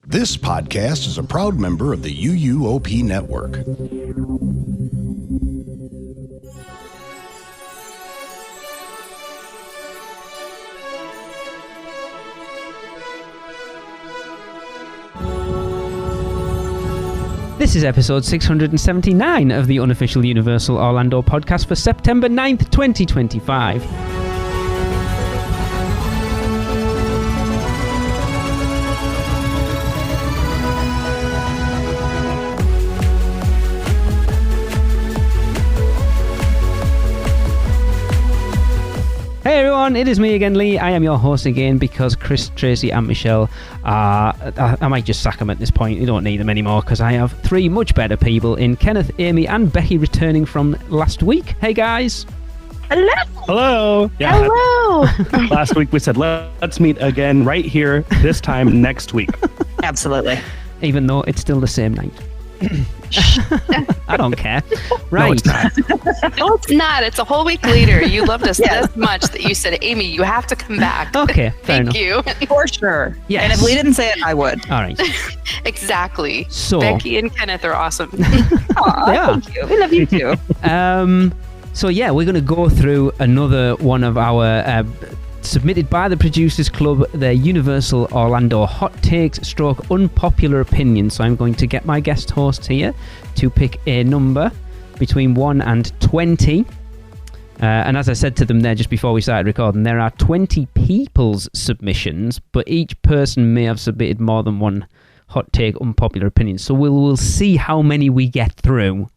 This podcast is a proud member of the UUOP network. This is episode 679 of the unofficial Universal Orlando podcast for September 9th, 2025. Hey everyone, it is me again, Lee. I am your host again because Chris, Tracy and Michelle I might just sack them at this point. You don't need them anymore because I have three much better people in Kenneth, Amy and Becky returning from last week. Hey guys. Hello. Hello. Yeah. Hello. Last week we said let's meet again right here, this time next week. Absolutely. Even though it's still the same night. I don't care. Right. No, it's not. No, it's not. It's a whole week later. You loved us this much that you said, Amy, you have to come back. Okay, fair Thank you. For sure. Yes. And if Lee didn't say it, I would. All right. Exactly. So Becky and Kenneth are awesome. Aw, They are. thank you. We love you too. So yeah, we're going to go through another one of our submitted by the Producers Club, their Universal Orlando hot takes / unpopular opinions. So I'm going to get my guest host here to pick a number between 1 and 20. And as I said to them there just before we started recording, there are 20 people's submissions, but each person may have submitted more than one hot take unpopular opinion. So we'll see how many we get through.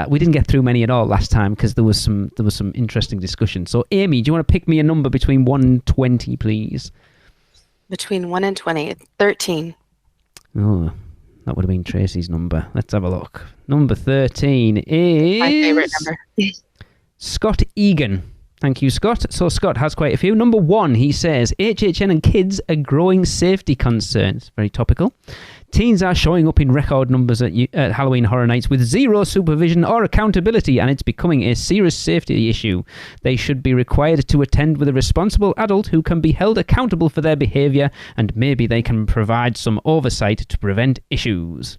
We didn't get through many at all last time because there was some interesting discussion. So, Amy, do you want to pick me a number between 1 and 20, please? Between 1 and 20, 13. Oh, that would have been Tracy's number. Let's have a look. Number 13 is... My favorite number. Scott Egan. Thank you, Scott. So Scott has quite a few. Number 1, he says, HHN and kids are growing safety concerns. Very topical. Teens are showing up in record numbers at Halloween Horror Nights with zero supervision or accountability, and it's becoming a serious safety issue. They should be required to attend with a responsible adult who can be held accountable for their behaviour, and maybe they can provide some oversight to prevent issues.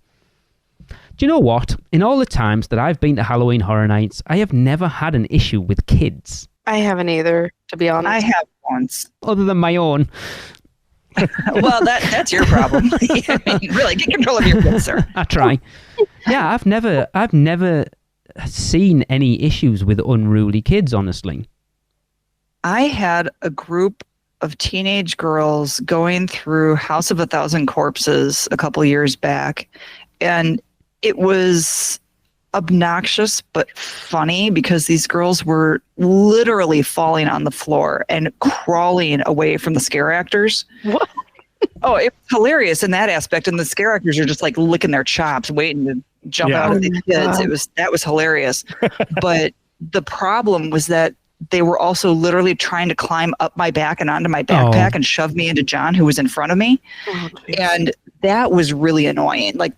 Do you know what? In all the times that I've been to Halloween Horror Nights, I have never had an issue with kids. I haven't either, to be honest. I have once. Other than my own. Well, that's your problem. I mean, really, get control of your kids, sir. I try. Yeah, I've never seen any issues with unruly kids, honestly. I had a group of teenage girls going through House of a Thousand Corpses a couple years back, and it was obnoxious but funny because these girls were literally falling on the floor and crawling away from the scare actors. What? Oh, it was hilarious in that aspect, and the scare actors are just like licking their chops, waiting to jump out at the kids. That was hilarious. But the problem was that they were also literally trying to climb up my back and onto my backpack and shove me into John, who was in front of me. Oh, And that was really annoying. Like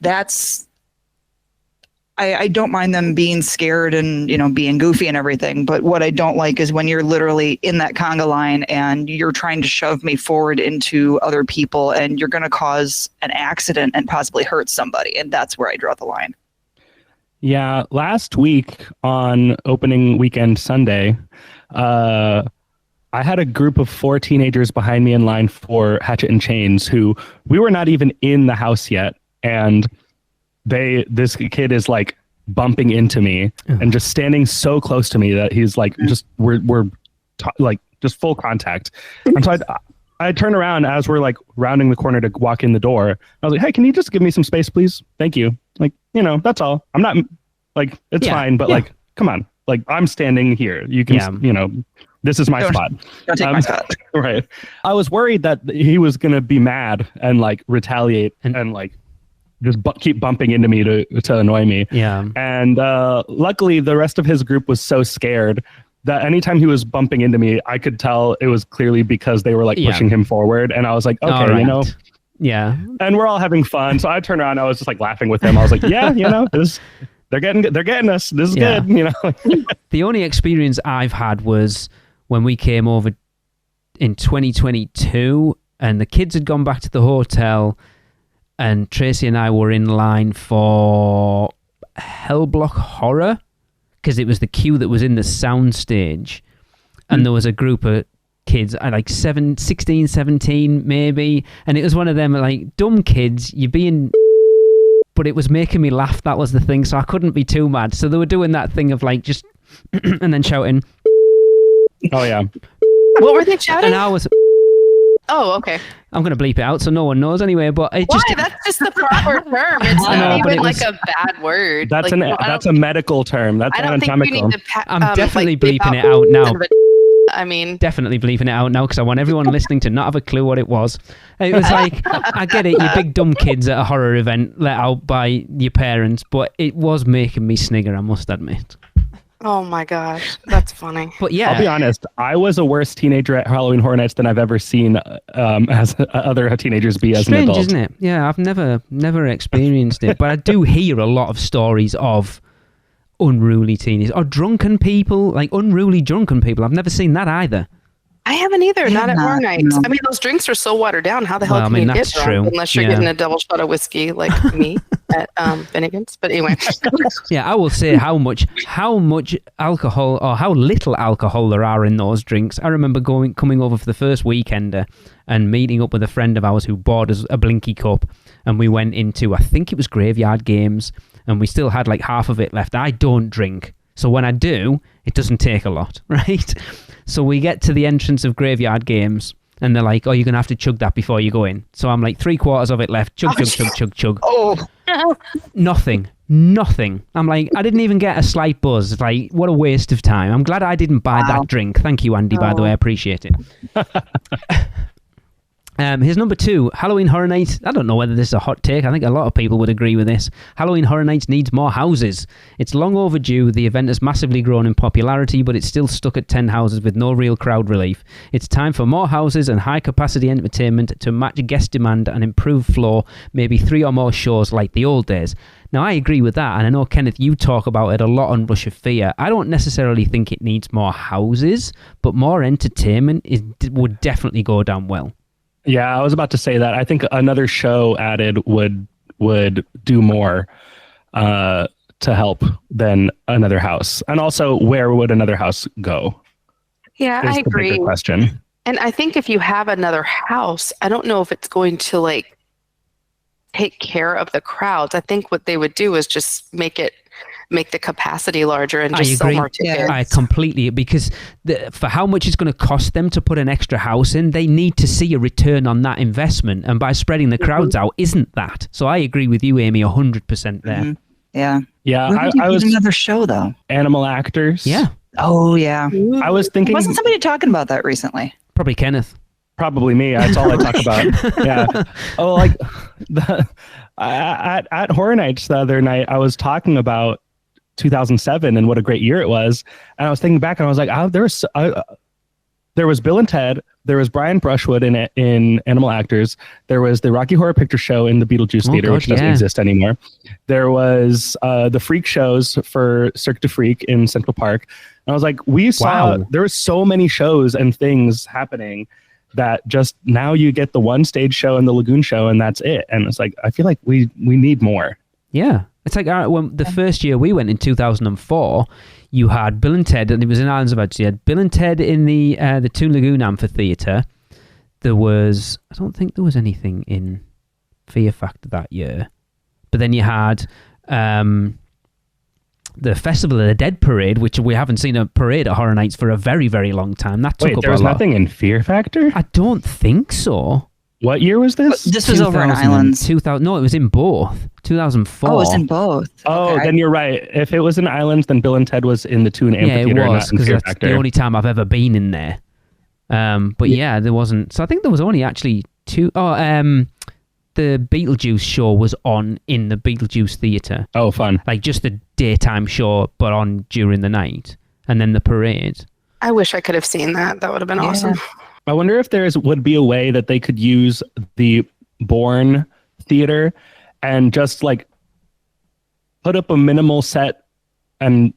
I don't mind them being scared and, being goofy and everything. But what I don't like is when you're literally in that conga line and you're trying to shove me forward into other people and you're going to cause an accident and possibly hurt somebody. And that's where I draw the line. Yeah, last week on opening weekend Sunday, I had a group of 4 teenagers behind me in line for Hatchet and Chains who we were not even in the house yet. And this kid is like bumping into me and just standing so close to me that he's like, we're just full contact. And so I turn around as we're like rounding the corner to walk in the door. I was like, hey, can you just give me some space, please? Thank you. Like, that's all. I'm not like, it's fine, but like, come on, like I'm standing here. You can, this is my spot. Don't take my spot. Right. I was worried that he was going to be mad and like retaliate and like, just keep bumping into me to annoy me. Yeah. And luckily, the rest of his group was so scared that anytime he was bumping into me, I could tell it was clearly because they were like pushing him forward. And I was like, okay, right. Yeah. And we're all having fun. So I turned around. I was just like laughing with him. I was like, yeah, they're getting us. This is good. The only experience I've had was when we came over in 2022 and the kids had gone back to the hotel and Tracy and I were in line for Hellblock Horror because it was the queue that was in the sound stage, and there was a group of kids, like 16, 17 maybe, and it was one of them like dumb kids. You're being, but it was making me laugh. That was the thing, so I couldn't be too mad. So they were doing that thing of like just and then shouting. Oh yeah. What were they shouting? And I was. Oh, okay. I'm going to bleep it out so no one knows anyway, but it Why? just... That's just the proper term. It's not even like a bad word. That's like, that's a medical term. That's I don't anatomical. think you need to I'm definitely like, bleeping it out now. I mean... Definitely bleeping it out now because I want everyone listening to not have a clue what it was. It was like, I get it, you big dumb kids at a horror event let out by your parents, but it was making me snigger, I must admit. Oh my gosh, that's funny. But yeah, I'll be honest. I was a worse teenager at Halloween Horror Nights than I've ever seen as other teenagers be as an adult. Strange, isn't it? Yeah, I've never experienced it, but I do hear a lot of stories of unruly teenies or drunken people, like unruly drunken people. I've never seen that either. I haven't either. Not at Horror Nights. No. I mean, those drinks are so watered down. How the hell can you get drunk unless you're getting a double shot of whiskey like me at Finnegan's? But anyway. Yeah, I will say how much alcohol or how little alcohol there are in those drinks. I remember coming over for the first weekender and meeting up with a friend of ours who bought us a Blinky cup, and we went into, I think it was Graveyard Games, and we still had like half of it left. I don't drink, so when I do, it doesn't take a lot, right? So we get to the entrance of Graveyard Games, and they're like, "Oh, you're gonna have to chug that before you go in." So I'm like, 3/4 of it left. Chug, chug, chug, chug, chug. Oh, Nothing. I'm like, I didn't even get a slight buzz. Like, what a waste of time. I'm glad I didn't buy that drink. Thank you, Andy. By the way, I appreciate it. Here's number 2, Halloween Horror Nights. I don't know whether this is a hot take. I think a lot of people would agree with this. Halloween Horror Nights needs more houses. It's long overdue. The event has massively grown in popularity, but it's still stuck at 10 houses with no real crowd relief. It's time for more houses and high-capacity entertainment to match guest demand and improve flow, maybe 3 or more shows like the old days. Now, I agree with that, and I know, Kenneth, you talk about it a lot on Rush of Fear. I don't necessarily think it needs more houses, but more entertainment would definitely go down well. Yeah, I was about to say that. I think another show added would do more to help than another house. And also, where would another house go? Yeah, I agree. Bigger question. And I think if you have another house, I don't know if it's going to like take care of the crowds. I think what they would do is just make the capacity larger and just sell more tickets. I completely, because for how much it's going to cost them to put an extra house in, they need to see a return on that investment. And by spreading the crowds out, isn't that? So I agree with you, Amy, 100% there. Mm-hmm. Yeah. Yeah. I was another show though. Animal Actors. Yeah. Oh yeah. I was thinking. Wasn't somebody talking about that recently? Probably Kenneth. Probably me. That's all I talk about. Yeah. Oh, like at Horror Nights the other night, I was talking about 2007 and what a great year it was, and I was thinking back and I was like, there was Bill and Ted, there was Brian Brushwood in Animal Actors, there was the Rocky Horror Picture Show in the Beetlejuice Theater, which doesn't exist anymore. There was the freak shows for Cirque du Freak in Central Park. And I was like, there were so many shows and things happening that just now you get the one stage show and the Lagoon show and that's it. And it's like, I feel like we need more. Yeah. It's like when the first year we went in 2004, you had Bill and Ted, and it was in Islands of Adventure. You had Bill and Ted in the Toon Lagoon Amphitheatre. I don't think there was anything in Fear Factor that year. But then you had the Festival of the Dead parade, which we haven't seen a parade at Horror Nights for a very, very long time. That took up a lot. There was nothing in Fear Factor? I don't think so. What year was this? This was over in Islands. 2000. No, it was in both. 2004. Oh, it was in both. Oh, then you're right. If it was in Islands, then Bill and Ted was in the Toon Amphitheater, it was, not in Fear that's Factor. The only time I've ever been in there. But yeah, there wasn't. So I think there was only actually 2. The Beetlejuice show was on in the Beetlejuice Theatre. Oh, fun. Like just the daytime show, but on during the night. And then the parade. I wish I could have seen that. That would have been awesome. I wonder if would be a way that they could use the Bourne Theater and just like put up a minimal set and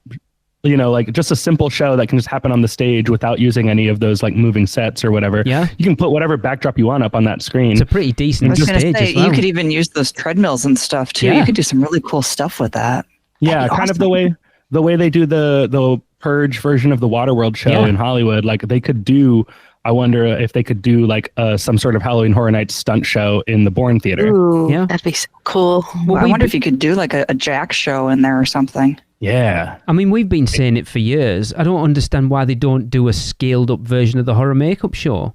like just a simple show that can just happen on the stage without using any of those like moving sets or whatever. Yeah. You can put whatever backdrop you want up on that screen. It's a pretty decent I was going stage to say, as well. you could even use those treadmills and stuff too. Yeah. You could do some really cool stuff with that. Yeah, kind of the way they do the Purge version of the Waterworld show in Hollywood. Like they could do, I wonder if they could do like some sort of Halloween Horror Nights stunt show in the Bourne Theater. Ooh, Yeah. that'd be so cool. Well, I wonder if you could do like a Jack show in there or something. Yeah. I mean, we've been saying it for years. I don't understand why they don't do a scaled up version of the horror makeup show.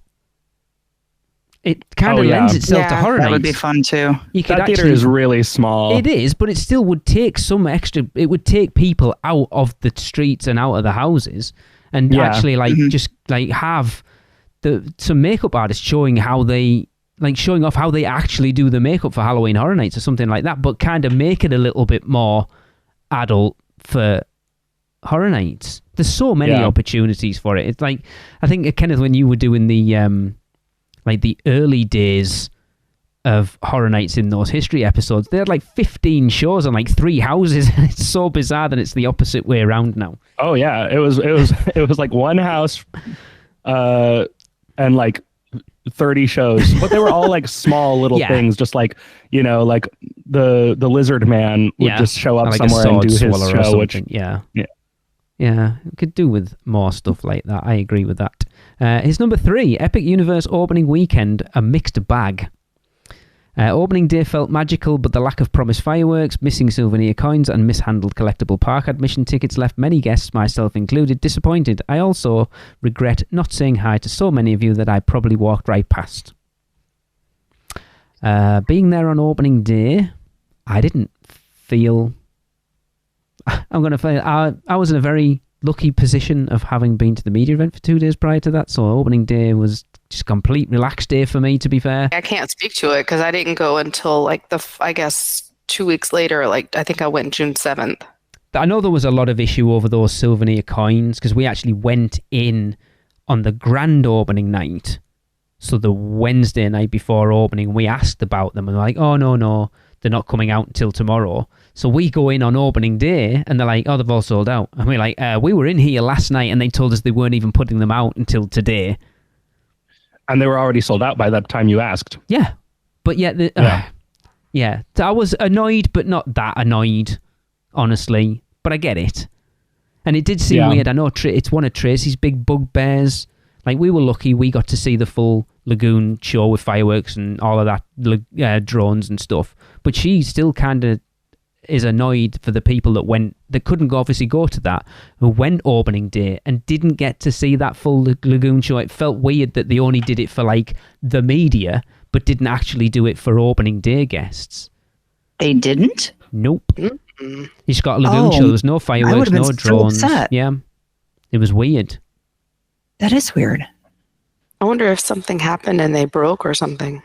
It kind of lends itself to horror That nights. would be fun too. You could That theater actually, is really small. it is, but it still would take some extra. It would take people out of the streets and out of the houses, and actually just like have some makeup artists showing how they showing off how they actually do the makeup for Halloween Horror Nights or something like that, but kind of make it a little bit more adult for Horror Nights. There's so many opportunities for it. It's like, I think, Kenneth, when you were doing the the early days of Horror Nights in those history episodes, they had like 15 shows on like 3 houses, and it's so bizarre that it's the opposite way around now. Oh yeah, it was like one house and like 30 shows, but they were all like small little things, just like, like the lizard man would just show up like somewhere and do his show, which yeah, could do with more stuff like that. I agree with that. His number 3, Epic Universe opening weekend, a mixed bag. Opening day felt magical, but the lack of promised fireworks, missing souvenir coins, and mishandled collectible park admission tickets left many guests, myself included, disappointed. I also regret not saying hi to so many of you that I probably walked right past. Being there on opening day, I didn't feel... I'm going to say I was in a very lucky position of having been to the media event for 2 days prior to that, so opening day was just a complete relaxed day for me, to be fair. I can't speak to it because I didn't go until like I guess 2 weeks later. Like I think I went June 7th. I know there was a lot of issue over those souvenir coins because we actually went in on the grand opening night, so the Wednesday night before opening. We asked about them and they're like, oh no, they're not coming out until tomorrow. So we go in on opening day and they're like, oh, they've all sold out. And we're like, we were in here last night and they told us they weren't even putting them out until today. And they were already sold out by that time you asked. Yeah. But yet, yeah. So I was annoyed, but not that annoyed, honestly. But I get it. And it did seem weird. I know it's one of Tracy's big bugbears. Like, we were lucky we got to see the full Lagoon show with fireworks and all of that, drones and stuff. But she still kind of is annoyed for the people that couldn't obviously go to that, who went opening day and didn't get to see that full Lagoon show. It felt weird that they only did it for like the media, but didn't actually do it for opening day guests. They didn't? Nope. You just got a Lagoon show. There was no fireworks, no drones. So upset. Yeah. It was weird. That is weird. I wonder if something happened and they broke or something.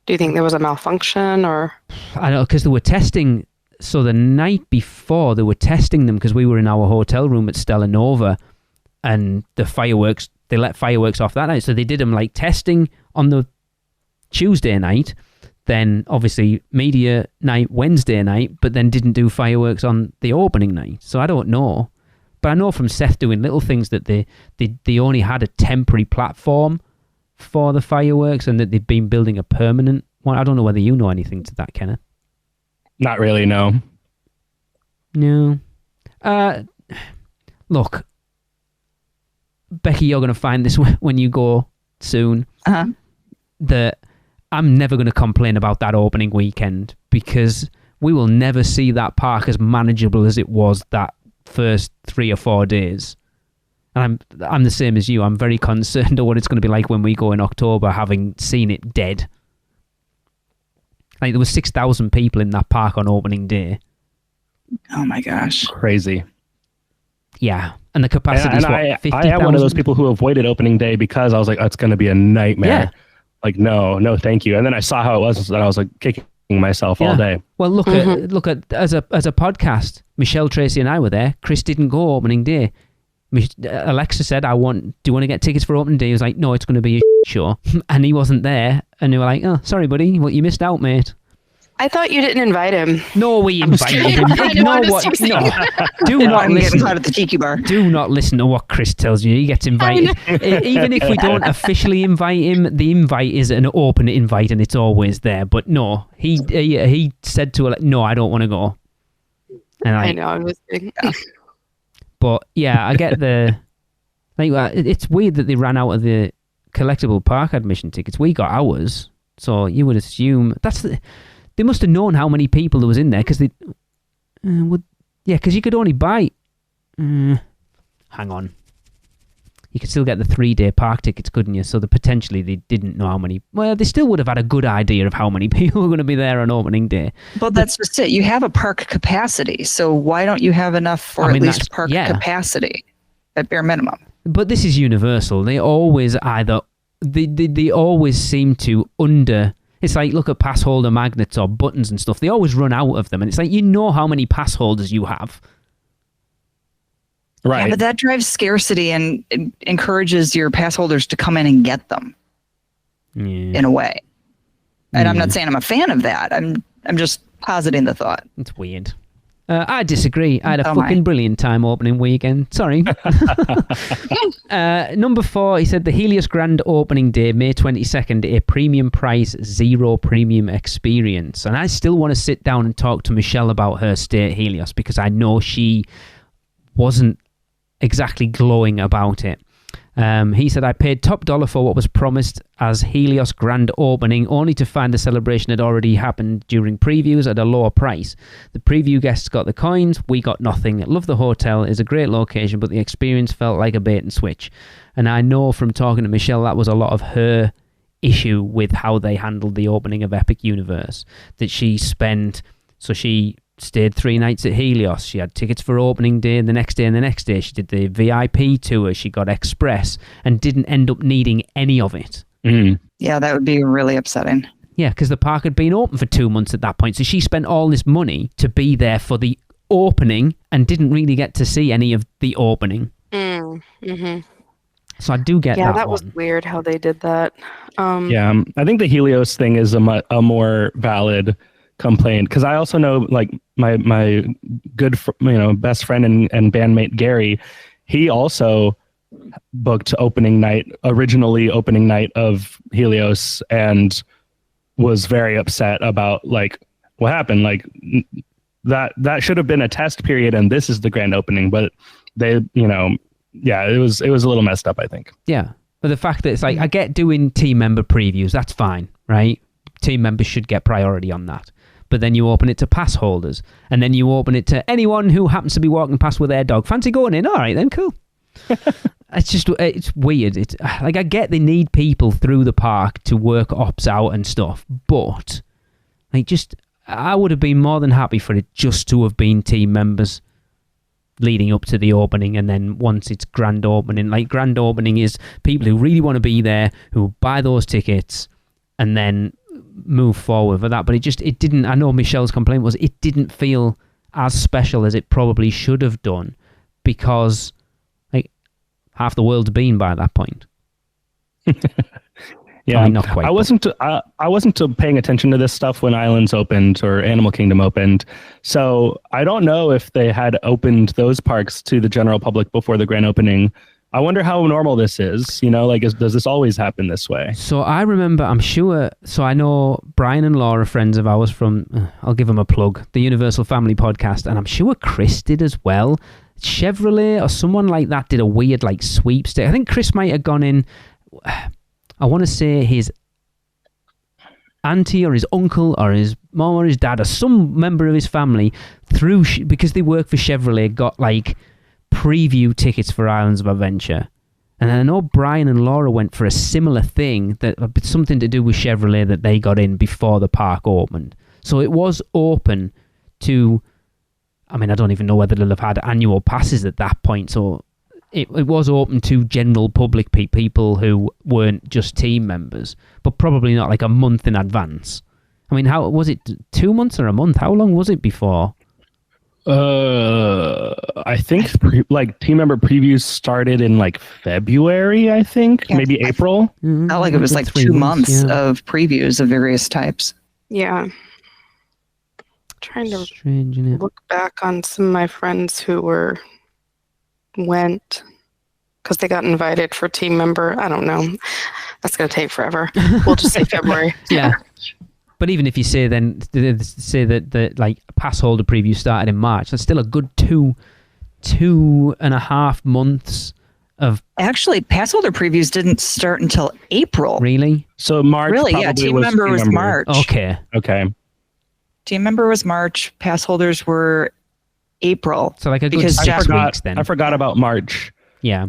Do you think there was a malfunction or? I don't know, because they were testing. So the night before, they were testing them because we were in our hotel room at Stella Nova, and the fireworks, they let fireworks off that night. So they did them like testing on the Tuesday night, then obviously media night Wednesday night, but then didn't do fireworks on the opening night. So I don't know. But I know from Seth doing little things that they only had a temporary platform for the fireworks and that they've been building a permanent one. I don't know whether you know anything to that, Kenneth. Not really, no. No. Look, Becky, you're going to find this when you go soon. That I'm never going to complain about that opening weekend because we will never see that park as manageable as it was that first 3 or 4 days. And I'm the same as you. I'm very concerned of what it's going to be like when we go in October, having seen it dead. Like, there was 6,000 people in that park on opening day. Oh my gosh. Crazy. Yeah. And the capacity is what, 50,000? I am one of those people who avoided opening day because I was like, oh, it's going to be a nightmare. Yeah. Like, no, thank you. And then I saw how it was, and I was like kicking myself all day. Well, look at as a podcast, Michelle, Tracy, and I were there. Chris didn't go opening day. Alexa said, do you want to get tickets for opening day? He was like, no, it's going to be a show. And he wasn't there. And they were like, oh, sorry, buddy. Well, you missed out, mate. I thought you didn't invite him. No, we invited him. Ignore what. No, do not I'm listen. getting caught at the tiki bar. Do not listen to what Chris tells you. He gets invited. Even if we don't officially invite him, the invite is an open invite and it's always there. But no, he said to her, no, I don't want to go. And I know. I was thinking. But yeah, I get the. It's weird that they ran out of the collectible park admission tickets. We got ours, so you would assume they must have known how many people there was in there because they would. Yeah, because you could only buy. Hang on. You could still get the 3-day park tickets, couldn't you? So potentially they didn't know how many. Well, they still would have had a good idea of how many people were going to be there on opening day. But that's just it. You have a park capacity, so why don't you have enough for at least park capacity at bare minimum? But this is Universal. They always they always seem to It's like, look at pass holder magnets or buttons and stuff. They always run out of them. And it's like, you know how many pass holders you have. Right. Yeah, but that drives scarcity and encourages your pass holders to come in and get them in a way. And I'm not saying I'm a fan of that. I'm just positing the thought. It's weird. I disagree. I had a fucking brilliant time opening weekend. Sorry. Number 4, he said the Helios Grand opening day, May 22nd, a premium price, zero premium experience. And I still want to sit down and talk to Michelle about her stay at Helios because I know she wasn't exactly glowing about it. He said, I paid top dollar for what was promised as Helios Grand opening, only to find the celebration had already happened during previews at a lower price. The preview guests got the coins, we got nothing. Love the hotel, is a great location, but the experience felt like a bait and switch. And I know from talking to Michelle, that was a lot of her issue with how they handled the opening of Epic Universe. That she stayed 3 nights at Helios. She had tickets for opening day and the next day and the next day. She did the VIP tour. She got express and didn't end up needing any of it. Mm. Yeah, that would be really upsetting. Yeah, because the park had been open for 2 months at that point. So she spent all this money to be there for the opening and didn't really get to see any of the opening. Mm-hmm. So I do get that. Yeah, that was weird how they did that. Yeah, I think the Helios thing is a more valid complaint because I also know, like, my good best friend and bandmate Gary, he also booked originally opening night of Helios and was very upset about, like, what happened. Like, that should have been a test period and this is the grand opening, but they it was a little messed up, I think. Yeah, but the fact that it's like, I get doing team member previews, that's fine, right? Team members should get priority on that. But then you open it to pass holders, and then you open it to anyone who happens to be walking past with their dog. Fancy going in? All right, then, cool. It's weird. It's like, I get they need people through the park to work ops out and stuff, but like, I would have been more than happy for it just to have been team members leading up to the opening, and then once it's grand opening, like, grand opening is people who really want to be there, who buy those tickets, and then move forward for that. But it didn't. I know Michelle's complaint was it didn't feel as special as it probably should have done, because like half the world's been by that point. Yeah, I mean, not quite. I wasn't paying attention to this stuff when Islands opened or Animal Kingdom opened, so I don't know if they had opened those parks to the general public before the grand opening. I wonder how normal this is, does this always happen this way? So I remember, I know Brian and Laura, friends of ours from, I'll give them a plug, the Universal Family Podcast, and I'm sure Chris did as well. Chevrolet or someone like that did a weird, like, sweepstake. I think Chris might have gone in, I want to say his auntie or his uncle or his mom or his dad or some member of his family because they work for Chevrolet, got, like, preview tickets for Islands of Adventure. And then I know Brian and Laura went for a similar thing, that something to do with Chevrolet, that they got in before the park opened. So it was open to, I mean, I don't even know whether they'll have had annual passes at that point. So it was open to general public people who weren't just team members, but probably not like a month in advance. I mean, how was it, 2 months or a month? How long was it before? I think team member previews started in like February, I think, maybe April. Not like it was like 2 months of previews of various types. Yeah. trying to Strange, isn't it? look back on some of my friends who went because they got invited for team member. I don't know. That's going to take forever. We'll just say February. Yeah. But even if you say that the like pass holder preview started in March, that's still a good 2.5 months of. Actually, pass holder previews didn't start until April. Really? So March. Really? Yeah. Team member was March. Okay. Team member was March. Pass holders were April. So like a good Because 6 weeks then. I forgot about March. Yeah.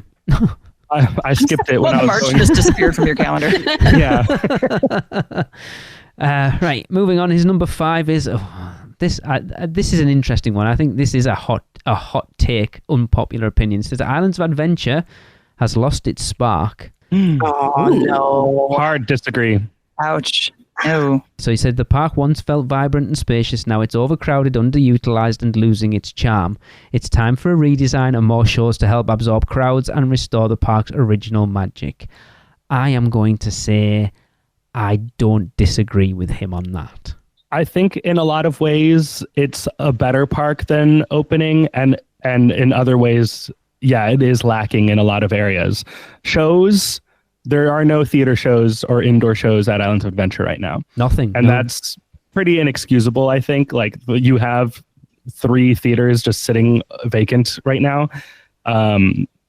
I skipped it when I was March going. just disappeared from your calendar. Yeah. Right. Moving on. His number 5 is this. This is an interesting one. I think this is a hot take, unpopular opinion. It says Islands of Adventure has lost its spark. Oh, no. Hard disagree. Ouch. No. So he said the park once felt vibrant and spacious. Now it's overcrowded, underutilized, and losing its charm. It's time for a redesign and more shows to help absorb crowds and restore the park's original magic. I am going to say I don't disagree with him on that. I think in a lot of ways it's a better park than opening, and in other ways, yeah, it is lacking in a lot of areas. Shows. There are no theater shows or indoor shows at Islands of Adventure right now. Nothing. And no. that's pretty inexcusable, I think. Like, you have 3 theaters just sitting vacant right now.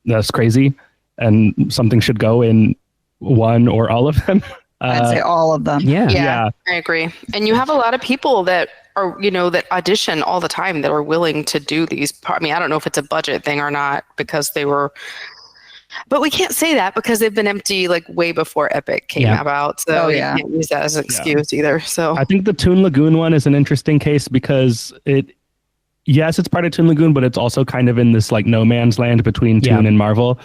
That's crazy. And something should go in one or all of them. I'd say all of them. Yeah. I agree. And you have a lot of people that are, that audition all the time that are willing to do these. I mean, I don't know if it's a budget thing or not because they were... But we can't say that because they've been empty like way before Epic came about. So you can't use that as an excuse either. So I think the Toon Lagoon one is an interesting case because it's part of Toon Lagoon, but it's also kind of in this like no man's land between Toon and Marvel,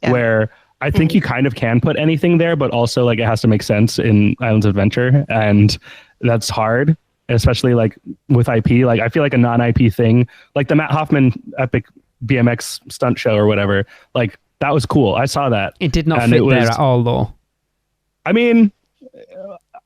where I think you kind of can put anything there, but also like it has to make sense in Islands of Adventure, and that's hard, especially like with IP. Like I feel like a non-IP thing, like the Matt Hoffman Epic BMX stunt show or whatever, like. That was cool. I saw that. It did not fit there at all, though. I mean,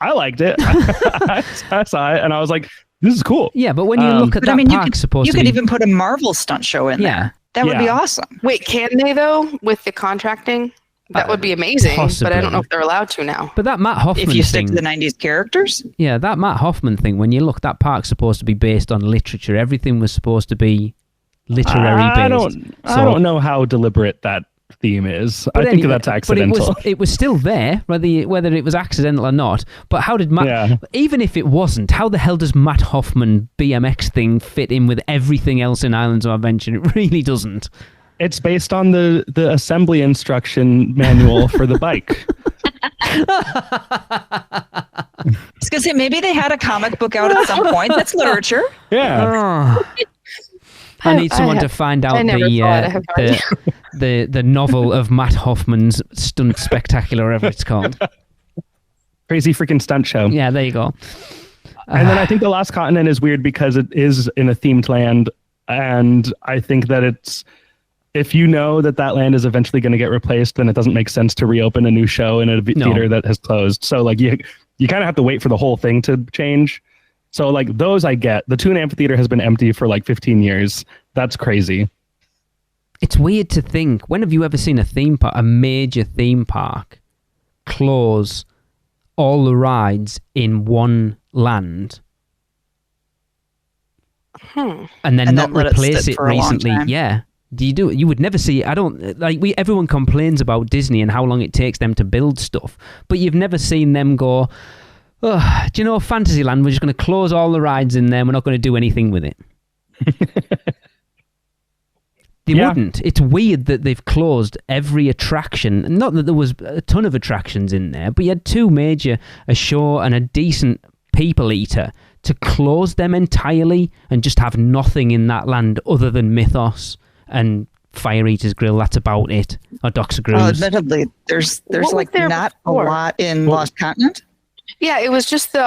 I liked it. I saw it, and I was like, "This is cool." Yeah, but when you look at that park, you could even put a Marvel stunt show in there. That would be awesome. Wait, can they though with the contracting? That would be amazing. Possibly. But I don't know if they're allowed to now. But that Matt Hoffman if you stick thing, to the 90s characters? Yeah, that Matt Hoffman thing, when you look, that park's supposed to be based on literature. Everything was supposed to be literary based. I don't know how deliberate that theme is. I think that's accidental. But it was still there, whether it was accidental or not. But how did Matt, even if it wasn't, how the hell does Matt Hoffman BMX thing fit in with everything else in Islands of Adventure? It really doesn't. It's based on the assembly instruction manual for the bike. I was going to say, maybe they had a comic book out at some point. That's literature. Yeah. I need someone to find out the novel of Matt Hoffman's Stunt Spectacular, whatever it's called. Crazy freaking stunt show. Yeah, there you go. And then I think The Lost Continent is weird because it is in a themed land, and I think that it's, if you know that land is eventually going to get replaced, then it doesn't make sense to reopen a new show in a theater that has closed. So like you kind of have to wait for the whole thing to change. So like those I get. The Toon Amphitheater has been empty for like 15 years. That's crazy. It's weird to think. When have you ever seen a major theme park, close all the rides in one land? And then not replace it recently? Yeah. You would never see. Everyone complains about Disney and how long it takes them to build stuff, but you've never seen them go, oh, do you know Fantasyland? We're just going to close all the rides in there. We're not going to do anything with it. They wouldn't. It's weird that they've closed every attraction. Not that there was a ton of attractions in there, but you had 2 major, a show and a decent people eater, to close them entirely and just have nothing in that land other than Mythos and Fire Eater's Grill. That's about it. Or Doc's Grooves. Well, admittedly, there's like not a lot in Lost Continent. Yeah, it was just the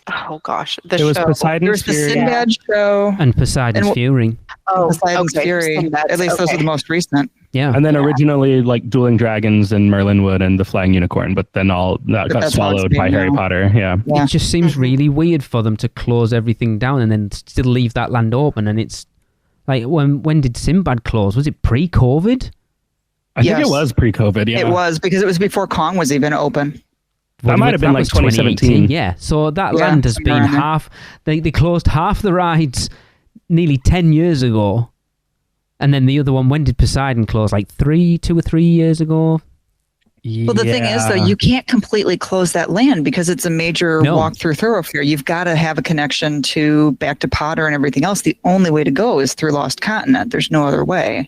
the show. Was Poseidon's There's Fury. the Sinbad show And Poseidon's Fury. Poseidon's Fury. At least those are the most recent. Yeah. And then originally like Dueling Dragons and Merlinwood and the Flying Unicorn, but then all that got that's swallowed what's by being Harry now. Potter. Yeah. Yeah. It just seems really weird for them to close everything down and then still leave that land open. And it's like, when did Sinbad close? Was it pre-COVID? I think Yes. it was pre-COVID. Yeah. It was, because it was before Kong was even open. That might have been like was 2017. Yeah, so that Yeah, land has somewhere been around there. half. They closed half the rides nearly 10 years ago, and then the other one. When did Poseidon close? Like 2 or 3 years ago. Well, the thing is, though, you can't completely close that land because it's a major No. walk-through thoroughfare. You've got to have a connection to back to Potter and everything else. The only way to go is through Lost Continent. There's no other way.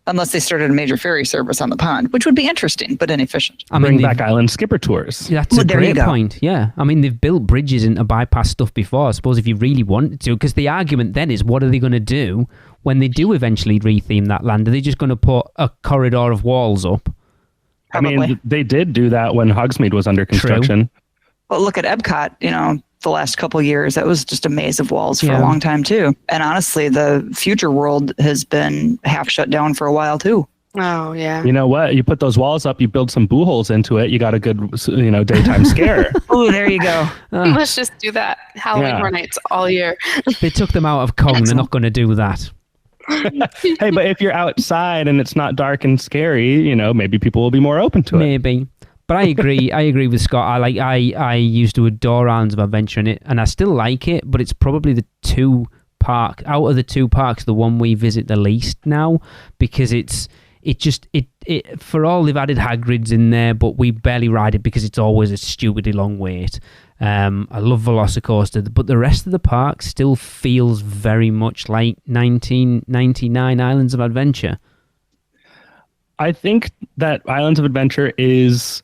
Unless they started a major ferry service on the pond, which would be interesting, but inefficient. I Bring mean, back Island Skipper tours. that's Well, a there you great go. point. Yeah, I mean, they've built bridges into bypass stuff before. I suppose if you really wanted to, because the argument then is, what are they going to do when they do eventually retheme that land? Are they just going to put a corridor of walls up? Probably. I mean, they did do that when Hogsmeade was under construction. Well, look at Epcot, the last couple of years. That was just a maze of walls for Yeah. a long time, too. And honestly, the future world has been half shut down for a while, too. Oh, yeah. You know what? You put those walls up, you build some boo holes into it, you got a good, daytime scare. Oh, there you go. Let's just do that. Halloween Horror Nights all year. They took them out of Kong. They're not going to do that. Hey, but if you're outside and it's not dark and scary, maybe people will be more open to it. Maybe. But I agree. I agree with Scott. I used to adore Islands of Adventure in it, and I still like it. But it's probably the out of the two parks, the one we visit the least now, because it for all they've added Hagrid's in there, but we barely ride it because it's always a stupidly long wait. I love Velocicoaster, but the rest of the park still feels very much like 1999 Islands of Adventure. I think that Islands of Adventure is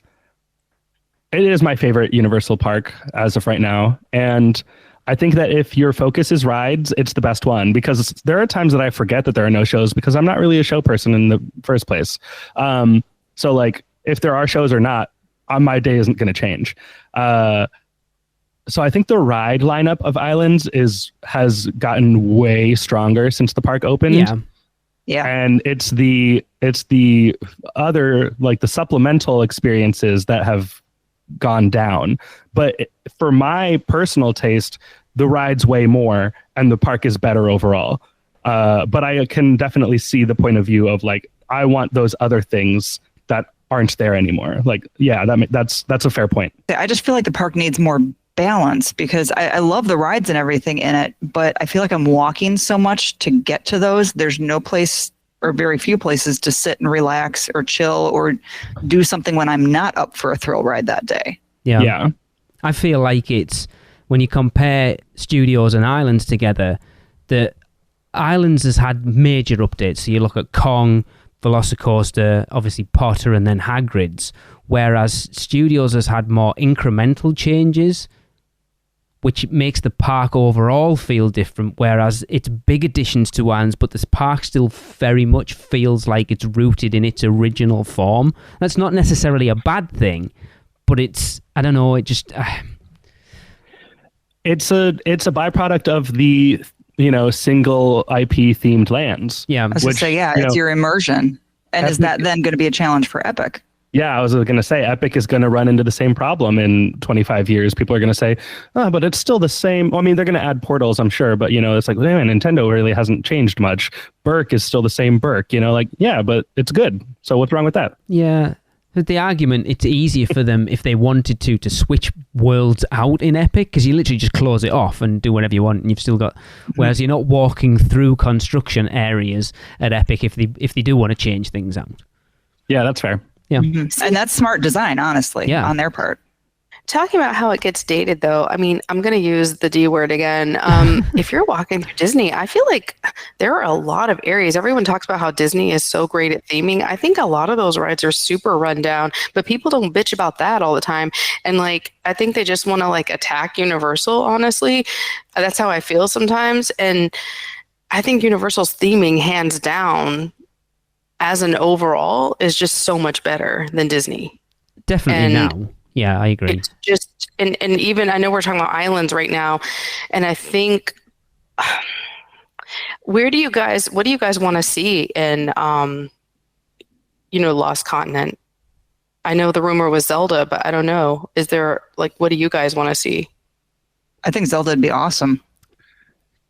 my favorite Universal park as of right now. And I think that if your focus is rides, it's the best one, because there are times that I forget that there are no shows because I'm not really a show person in the first place. So like if there are shows or not, my day isn't going to change. So I think the ride lineup of Islands has gotten way stronger since the park opened. Yeah. Yeah. And it's the other, like the supplemental experiences that have gone down. But for my personal taste, the ride's way more and the park is better overall. But I can definitely see the point of view of like, I want those other things that aren't there anymore. Like, yeah, that's a fair point. I just feel like the park needs more balance, because I love the rides and everything in it, but I feel like I'm walking so much to get to those. There's no place, or very few places, to sit and relax or chill or do something when I'm not up for a thrill ride that day. Yeah. I feel like it's, when you compare Studios and Islands together, the Islands has had major updates. So you look at Kong, Velocicoaster, obviously Potter, and then Hagrid's, whereas Studios has had more incremental changes, which makes the park overall feel different, whereas it's big additions to Islands, but this park still very much feels like it's rooted in its original form. That's not necessarily a bad thing, but it's, I don't know, it just... It's a byproduct of the, single IP themed lands. Yeah. I was going to say, it's your immersion. And is that then going to be a challenge for Epic? Yeah, I was going to say Epic is going to run into the same problem in 25 years. People are going to say, oh, but it's still the same. Well, I mean, they're going to add portals, I'm sure. But, it's like, man, Nintendo really hasn't changed much. Burke is still the same Burke, yeah, but it's good. So what's wrong with that? Yeah. But the argument, it's easier for them if they wanted to switch worlds out in Epic, because you literally just close it off and do whatever you want, and you've still got... Whereas you're not walking through construction areas at Epic if they do want to change things out. Yeah, that's fair. Yeah. Mm-hmm. And that's smart design, honestly, on their part. Talking about how it gets dated, though, I mean, I'm going to use the D word again. If you're walking through Disney, I feel like there are a lot of areas. Everyone talks about how Disney is so great at theming. I think a lot of those rides are super run down, but people don't bitch about that all the time. And I think they just want to attack Universal, honestly. That's how I feel sometimes. And I think Universal's theming, hands down, as an overall, is just so much better than Disney. Definitely now. Yeah, I agree. It's just, and even, I know we're talking about Islands right now, and I think, what do you guys want to see in Lost Continent. I know the rumor was Zelda, but I don't know. Is there, like, what do you guys want to see? I think Zelda would be awesome.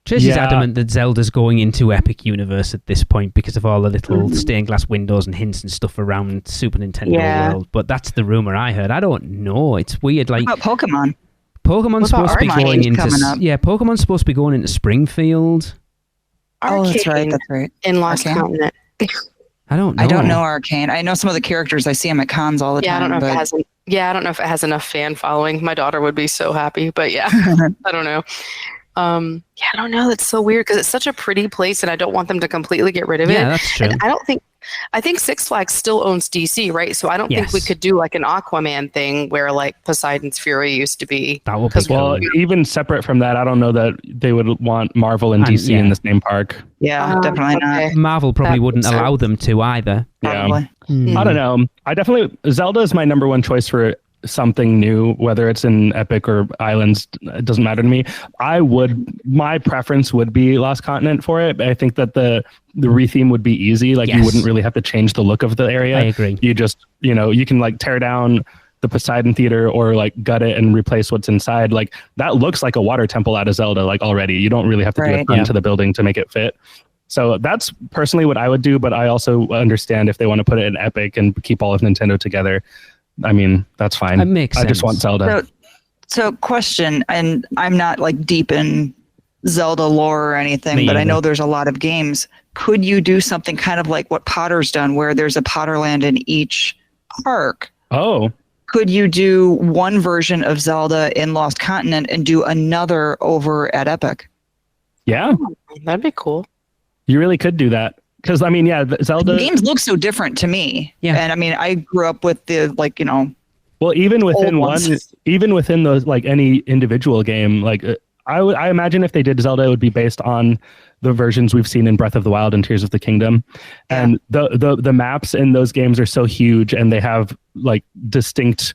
Tracy's adamant that Zelda's going into Epic Universe at this point because of all the little stained glass windows and hints and stuff around Super Nintendo World. But that's the rumor I heard. I don't know. It's weird. Like, what about Pokemon? Pokemon's supposed to be going into Pokemon's supposed to be going into Springfield. Arcane that's right. In Lost Continent. I don't know. I don't know Arcane. I know some of the characters. I see them at cons all the time. I don't know if it has enough fan following. My daughter would be so happy, but I don't know. I don't know. That's so weird because it's such a pretty place, and I don't want them to completely get rid of it. Yeah, that's true. And I think Six Flags still owns DC, right? So I don't think we could do like an Aquaman thing where like Poseidon's Fury used to be. That would be well, even separate from that, I don't know that they would want Marvel and DC in the same park. Yeah, definitely not. Marvel probably wouldn't allow them to either. Probably. Yeah. I don't know. Zelda is my number one choice for something new, whether it's in Epic or Islands, it doesn't matter to me. My preference would be Lost Continent for it. I think that the retheme would be easy. Like you wouldn't really have to change the look of the area. I agree. You just, you can like tear down the Poseidon Theater or like gut it and replace what's inside. Like that looks like a water temple out of Zelda, like already. You don't really have to do a ton to the building to make it fit. So that's personally what I would do, but I also understand if they want to put it in Epic and keep all of Nintendo together. I mean, that's fine. It makes sense. I just want Zelda. So question, and I'm not like deep in Zelda lore or anything, but I know there's a lot of games. Could you do something kind of like what Potter's done, where there's a Potterland in each park? Oh. Could you do one version of Zelda in Lost Continent and do another over at Epic? Yeah. That'd be cool. You really could do that. Because, I mean, Zelda... The games look so different to me. Yeah. And, I mean, I grew up with the, like, Well, even within those, like, any individual game, like, I imagine if they did Zelda, it would be based on the versions we've seen in Breath of the Wild and Tears of the Kingdom. And the maps in those games are so huge, and they have, like, distinct...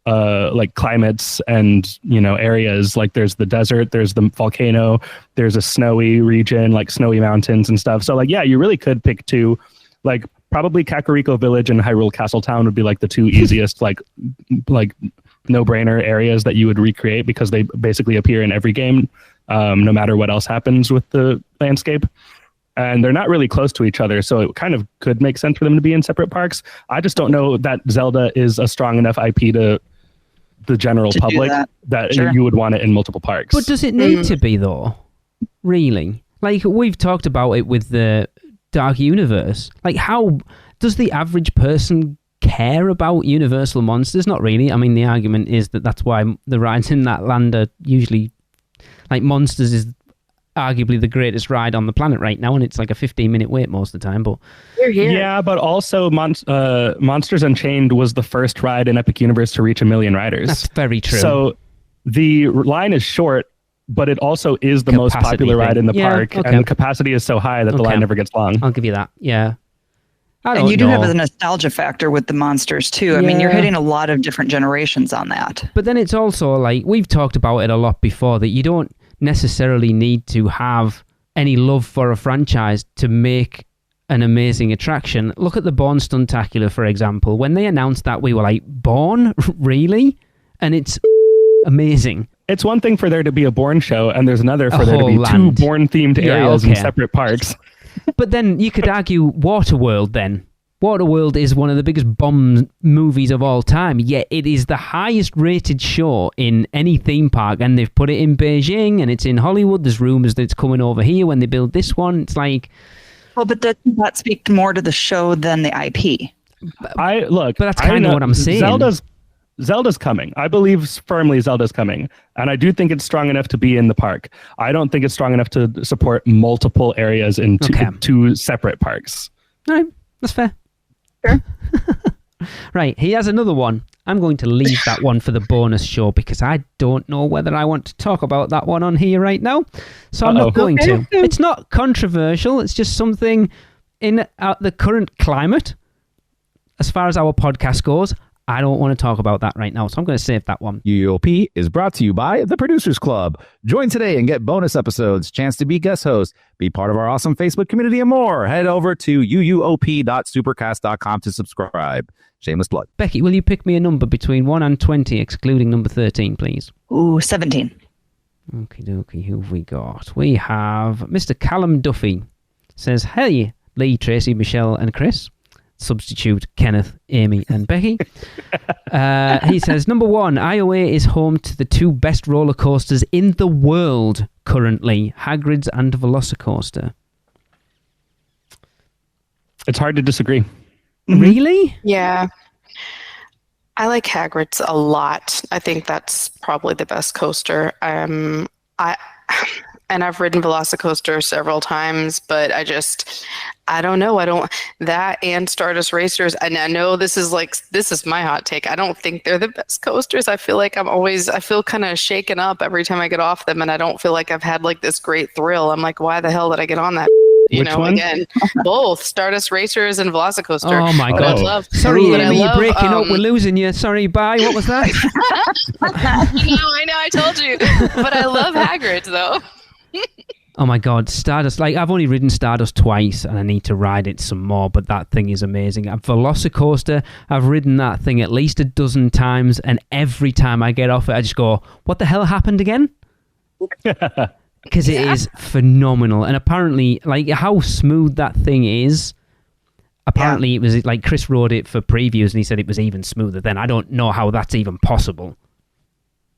like climates and areas. Like there's the desert, there's the volcano, there's a snowy region, like snowy mountains and stuff. So like you really could pick two. Like probably Kakariko Village and Hyrule Castletown would be like the two easiest like no-brainer areas that you would recreate because they basically appear in every game, no matter what else happens with the landscape. And they're not really close to each other, so it kind of could make sense for them to be in separate parks. I just don't know that Zelda is a strong enough IP to the general public that you would want it in multiple parks. But does it need to be, though? Really? Like, we've talked about it with the Dark Universe. Like, how does the average person care about Universal monsters? Not really. I mean, the argument is that that's why the rides in that land are usually... Like, Monsters is arguably the greatest ride on the planet right now, and it's like a 15-minute wait most of the time. But yeah, but also Monsters Unchained was the first ride in Epic Universe to reach 1 million riders. That's very true. So the line is short, but it also is the most popular ride in the park, and the capacity is so high that the line never gets long. I'll give you that. Yeah. And you do have a nostalgia factor with the monsters too. I mean, you're hitting a lot of different generations on that. But then it's also like, we've talked about it a lot before, that you don't necessarily need to have any love for a franchise to make an amazing attraction. Look at the Bourne Stuntacular, for example. When they announced that, we were like, Bourne? Really? And it's amazing. It's one thing for there to be a Bourne show, and there's another for there to be two Bourne-themed areas in separate parks. But then you could argue Waterworld then. Waterworld is one of the biggest bomb movies of all time, yet it is the highest rated show in any theme park, and they've put it in Beijing and it's in Hollywood. There's rumors that it's coming over here when they build this one. It's like... Well, but that speaks more to the show than the IP. But that's kind of what I'm saying. Zelda's coming. I believe firmly Zelda's coming, and I do think it's strong enough to be in the park. I don't think it's strong enough to support multiple areas in two separate parks. All right, that's fair. Sure. Right, he has another one. I'm going to leave that one for the bonus show because I don't know whether I want to talk about that one on here right now. So I'm not going to. It's not controversial. It's just something in the current climate, as far as our podcast goes, I don't want to talk about that right now, so I'm going to save that one. UUOP is brought to you by the Producers Club. Join today and get bonus episodes, chance to be guest host, be part of our awesome Facebook community, and more. Head over to uUOP.supercast.com to subscribe. Shameless plug. Becky, will you pick me a number between 1 and 20, excluding number 13, please? Ooh, 17. Okie dokie, who have we got? We have Mr. Callum Duffy. Says, hey, Lee, Tracy, Michelle, and Chris. Substitute Kenneth, Amy, and Becky. He says, number 1, Iowa is home to the 2 best roller coasters in the world currently, Hagrid's and Velocicoaster. It's hard to disagree. Really? Yeah. I like Hagrid's a lot. I think that's probably the best coaster. And I've ridden Velocicoaster several times, but I don't know. That and Stardust Racers. And I know this is my hot take. I don't think they're the best coasters. I feel like I feel kind of shaken up every time I get off them, and I don't feel like I've had like this great thrill. I'm like, why the hell did I get on that? Which one? Again, both Stardust Racers and Velocicoaster. Oh my God! Sorry, Amy, you're breaking up. We're losing you. Sorry, bye. What was that? I know. I told you, but I love Hagrid's though. Oh my God, Stardust. Like, I've only ridden Stardust twice and I need to ride it some more, but that thing is amazing. Velocicoaster, I've ridden that thing at least a dozen times, and every time I get off it, I just go, what the hell happened again? Because it is phenomenal. And apparently, like, how smooth that thing is, apparently it was like Chris rode it for previews and he said it was even smoother then. I don't know how that's even possible.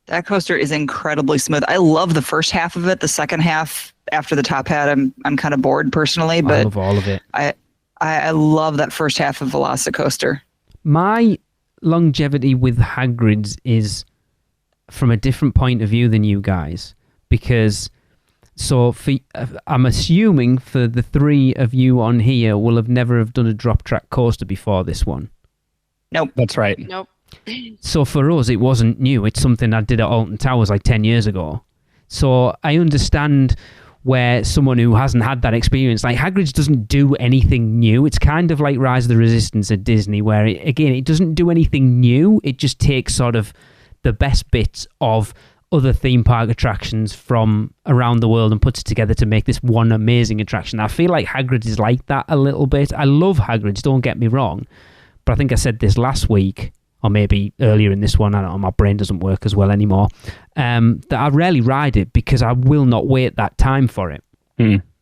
That coaster is incredibly smooth. I love the first half of it. The second half, after the top hat, I'm kind of bored personally, but I love all of it. I love that first half of Velocicoaster. My Longevity with Hagrid's is from a different point of view than you guys, because I'm assuming for the 3 of you on here will have never have done a drop track coaster before this one. Nope. That's right. Nope. So for us, it wasn't new. It's something I did at Alton Towers like 10 years ago. So I understand where someone who hasn't had that experience, like Hagrid's doesn't do anything new. It's kind of like Rise of the Resistance at Disney, where it doesn't do anything new. It just takes sort of the best bits of other theme park attractions from around the world and puts it together to make this one amazing attraction. I feel like Hagrid's is like that a little bit. I love Hagrid's, don't get me wrong, but I think I said this last week, or maybe earlier in this one, I don't know, my brain doesn't work as well anymore, that I rarely ride it because I will not wait that time for it.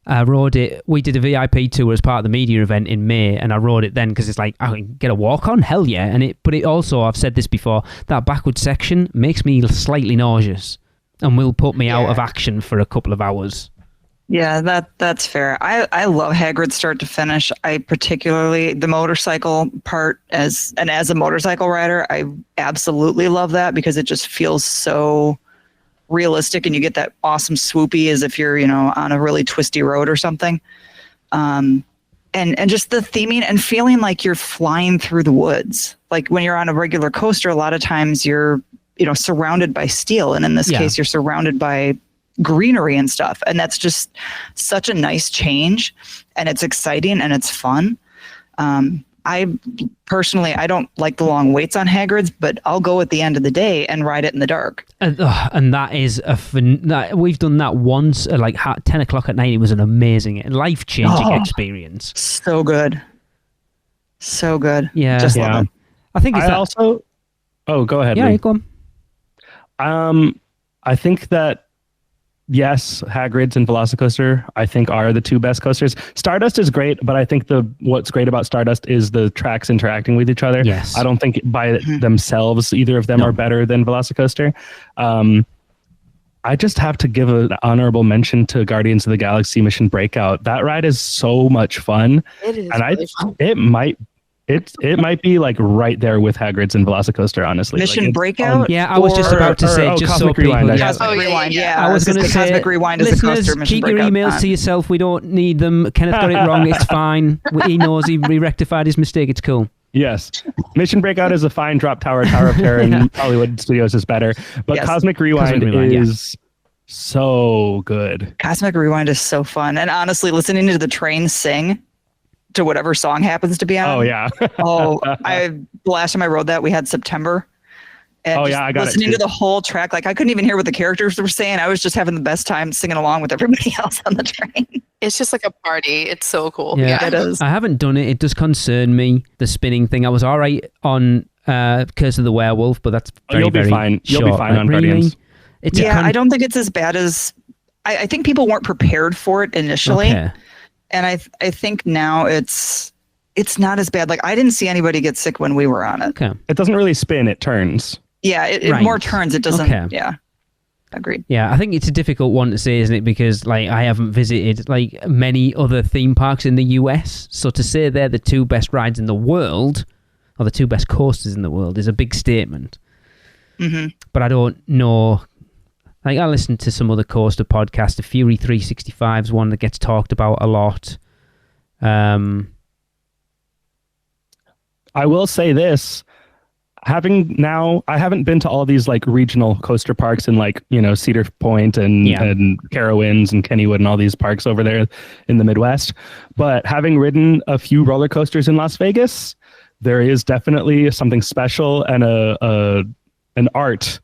I rode it, we did a VIP tour as part of the media event in May, and I rode it then because it's like, I can get a walk on, hell yeah. But it also, I've said this before, that backward section makes me slightly nauseous and will put me out of action for a couple of hours. Yeah, that's fair. I love Hagrid start to finish. I particularly the motorcycle part as a motorcycle rider, I absolutely love that because it just feels so realistic, and you get that awesome swoopy as if you're, on a really twisty road or something. And just the theming and feeling like you're flying through the woods. Like when you're on a regular coaster, a lot of times you're, surrounded by steel, and in this case you're surrounded by greenery and stuff, and that's just such a nice change, and it's exciting and it's fun. I personally, I don't like the long waits on Hagrid's, but I'll go at the end of the day and ride it in the dark. And that is we've done that once at like 10 o'clock at night. It was an amazing, life-changing experience. So good. Yeah. Just love it. I think it's go ahead. Yeah, Lee. go on. I think that yes, Hagrid's and Velocicoaster, I think, are the 2 best coasters. Stardust is great, but I think what's great about Stardust is the tracks interacting with each other. Yes. I don't think by themselves either of them are better than Velocicoaster. I just have to give an honorable mention to Guardians of the Galaxy Mission Breakout. That ride is so much fun. It is and really fun. It might be like right there with Hagrid's and Velocicoaster, honestly. Mission Breakout? Yeah, I was just about to say, just so Cosmic people... Rewind, Cosmic Rewind, yeah. I was going to say, Cosmic Rewind is the coaster. Mission keep your Breakout emails to yourself. We don't need them. Kenneth got it wrong. It's fine. He knows he rectified his mistake. It's cool. Yes. Mission Breakout is a fine drop tower. Tower of Terror in Hollywood Studios is better. But Yes. Cosmic Rewind is so good. Cosmic Rewind is so fun. And honestly, listening to the train sing to whatever song happens to be on. Oh yeah. The last time I rode that, we had September. And I got listening it to the whole track, like I couldn't even hear what the characters were saying. I was just having the best time singing along with everybody else on the train. It's just like a party. It's so cool. Yeah, it is. I haven't done it. It does concern me, the spinning thing. I was all right on Curse of the Werewolf, but that's very, you'll be very fine. short. You'll be fine on really? Guardians. I don't think it's as bad as I think people weren't prepared for it initially. Okay. And I think now it's not as bad. Like I didn't see anybody get sick when we were on it. Okay. It doesn't really spin, it turns. Yeah, it Right. more turns. It doesn't. Okay. Yeah. Agreed. Yeah, I think it's a difficult one to say, isn't it? Because like I haven't visited like many other theme parks in the US, so to say they're the two best rides in the world, or the two best coasters in the world, is a big statement. Mm-hmm. But I don't know. Like I listen to some other coaster podcasts. The Fury 365 is one that gets talked about a lot. I will say this. I haven't been to all these like regional coaster parks in like, Cedar Point and Carowinds and Kennywood and all these parks over there in the Midwest. But having ridden a few roller coasters in Las Vegas, there is definitely something special and an art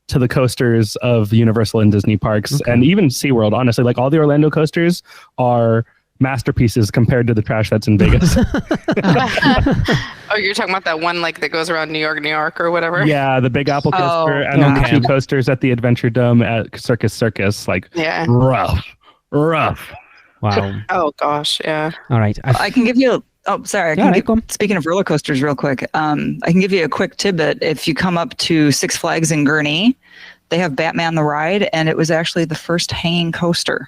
to the coasters of Universal and Disney parks and even SeaWorld. Honestly, like all the Orlando coasters are masterpieces compared to the trash that's in Vegas. Oh, you're talking about that one like that goes around New York or whatever? Yeah, the Big Apple coaster and then the two coasters at the Adventure Dome at Circus. Like rough. Wow. Oh gosh, yeah. All right. I can give you speaking of roller coasters real quick, I can give you a quick tidbit. If you come up to Six Flags in Gurnee, they have Batman the Ride, and it was actually the first hanging coaster.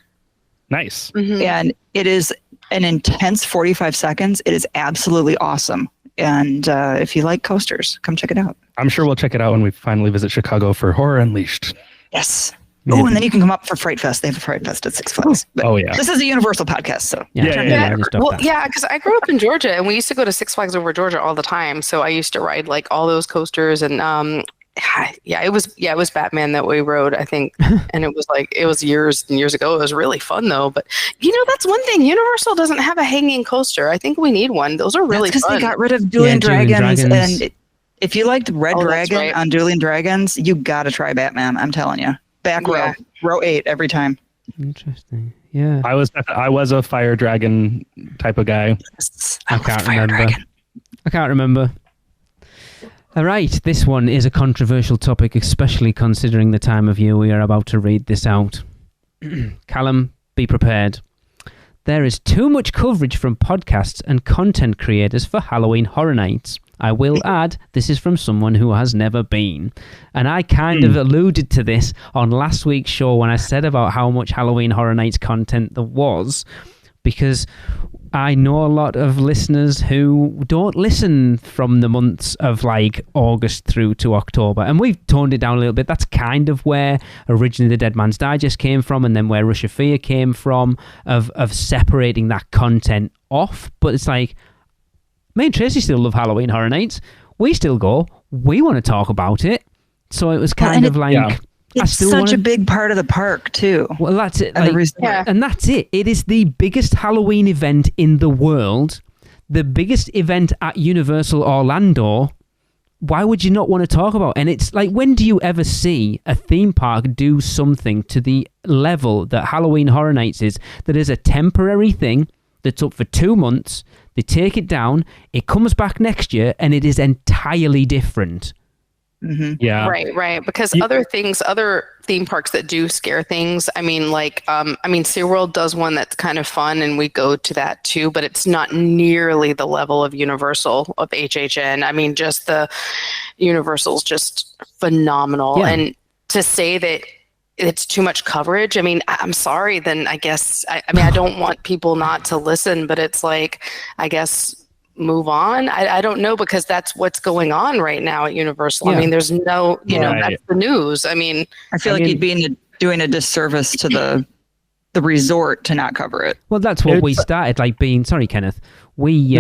Nice. Mm-hmm. And it is an intense 45 seconds. It is absolutely awesome. And if you like coasters, come check it out. I'm sure we'll check it out when we finally visit Chicago for Horror Unleashed. Yes. Oh, and then you can come up for Fright Fest. They have a Fright Fest at Six Flags. But this is a Universal podcast, so because I grew up in Georgia, and we used to go to Six Flags Over Georgia all the time. So I used to ride like all those coasters, and it was Batman that we rode, I think, and it was years and years ago. It was really fun though. But that's one thing. Universal doesn't have a hanging coaster. I think we need one. Those are really fun. Because they got rid of Dueling Dragons, and if you liked Red Dragon on Dueling Dragons, you got to try Batman. I'm telling you. Back row 8 every time. Interesting. Yeah. I was a Fire Dragon type of guy. I can't remember. All right, this one is a controversial topic, especially considering the time of year we are about to read this out. Callum, be prepared. There is too much coverage from podcasts and content creators for Halloween Horror Nights. I will add, this is from someone who has never been. And I kind of alluded to this on last week's show when I said about how much Halloween Horror Nights content there was, because I know a lot of listeners who don't listen from the months of like August through to October. And we've toned it down a little bit. That's kind of where originally the Dead Man's Digest came from, and then where Rush of Fear came from, of separating that content off. But it's like, me and Tracy still love Halloween Horror Nights. We still go. We want to talk about it. So it was kind of like... Yeah. It's such a big part of the park, too. Well, that's it. And that's it. It is the biggest Halloween event in the world. The biggest event at Universal Orlando. Why would you not want to talk about it? And it's like, when do you ever see a theme park do something to the level that Halloween Horror Nights is, that is a temporary thing that's up for 2 months, they take it down, it comes back next year, and it is entirely different. Mm-hmm. Yeah. Right. Because other theme parks that do scare things, SeaWorld does one that's kind of fun, and we go to that too, but it's not nearly the level of Universal, of HHN. I mean, just the Universal's just phenomenal. Yeah. And to say that it's too much coverage, I mean, I'm sorry, then I guess, I don't want people not to listen, but it's like, I guess, move on. I don't know, because that's what's going on right now at Universal. Yeah. I mean, there's no, that's the news. I mean, I feel like you'd be doing a disservice to the resort to not cover it. Well, that's what we started, like being, sorry, Kenneth, we,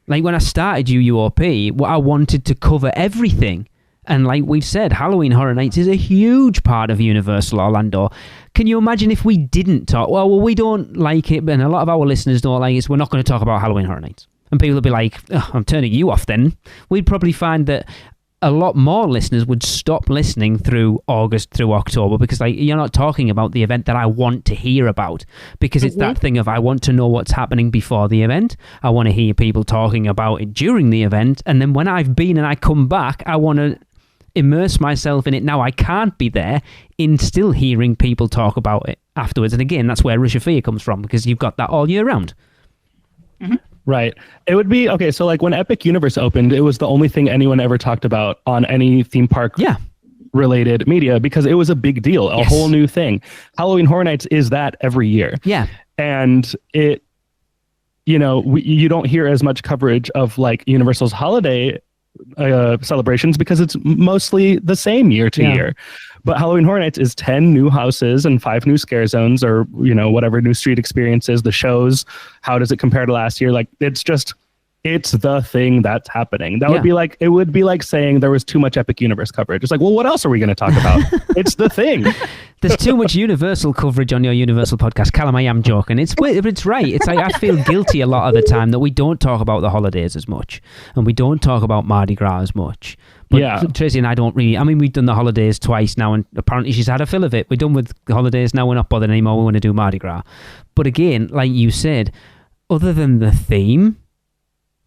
like when I started UUOP, I wanted to cover everything. And like we've said, Halloween Horror Nights is a huge part of Universal Orlando. Can you imagine if we didn't talk? Well, we don't like it, and a lot of our listeners don't like it, so we're not going to talk about Halloween Horror Nights. And people will be like, I'm turning you off then. We'd probably find that a lot more listeners would stop listening through August, through October, because like you're not talking about the event that I want to hear about, because it's that thing of I want to know what's happening before the event. I want to hear people talking about it during the event. And then when I've been and I come back, I want to immerse myself in it. Now I can't be there in still hearing people talk about it afterwards. And again, that's where Rush of Fear comes from, because you've got that all year round. Mm-hmm. Right. It would be, okay, so like when Epic Universe opened, it was the only thing anyone ever talked about on any theme park related media, because it was a big deal, a whole new thing. Halloween Horror Nights is that every year. Yeah. And it, you know, you don't hear as much coverage of like Universal's holiday celebrations because it's mostly the same year to year. But Halloween Horror Nights is 10 new houses and 5 new scare zones, or, you know, whatever new street experiences, the shows. How does it compare to last year? Like, it's the thing that's happening. That would be like, it would be like saying there was too much Epic Universe coverage. It's like, well, what else are we going to talk about? It's the thing. There's too much Universal coverage on your Universal podcast. Callum, I am joking. It's right. It's like I feel guilty a lot of the time that we don't talk about the holidays as much, and we don't talk about Mardi Gras as much. But Tracy and I don't really. I mean, we've done the holidays twice now, and apparently she's had a fill of it. We're done with the holidays now. We're not bothered anymore. We want to do Mardi Gras. But again, like you said, other than the theme,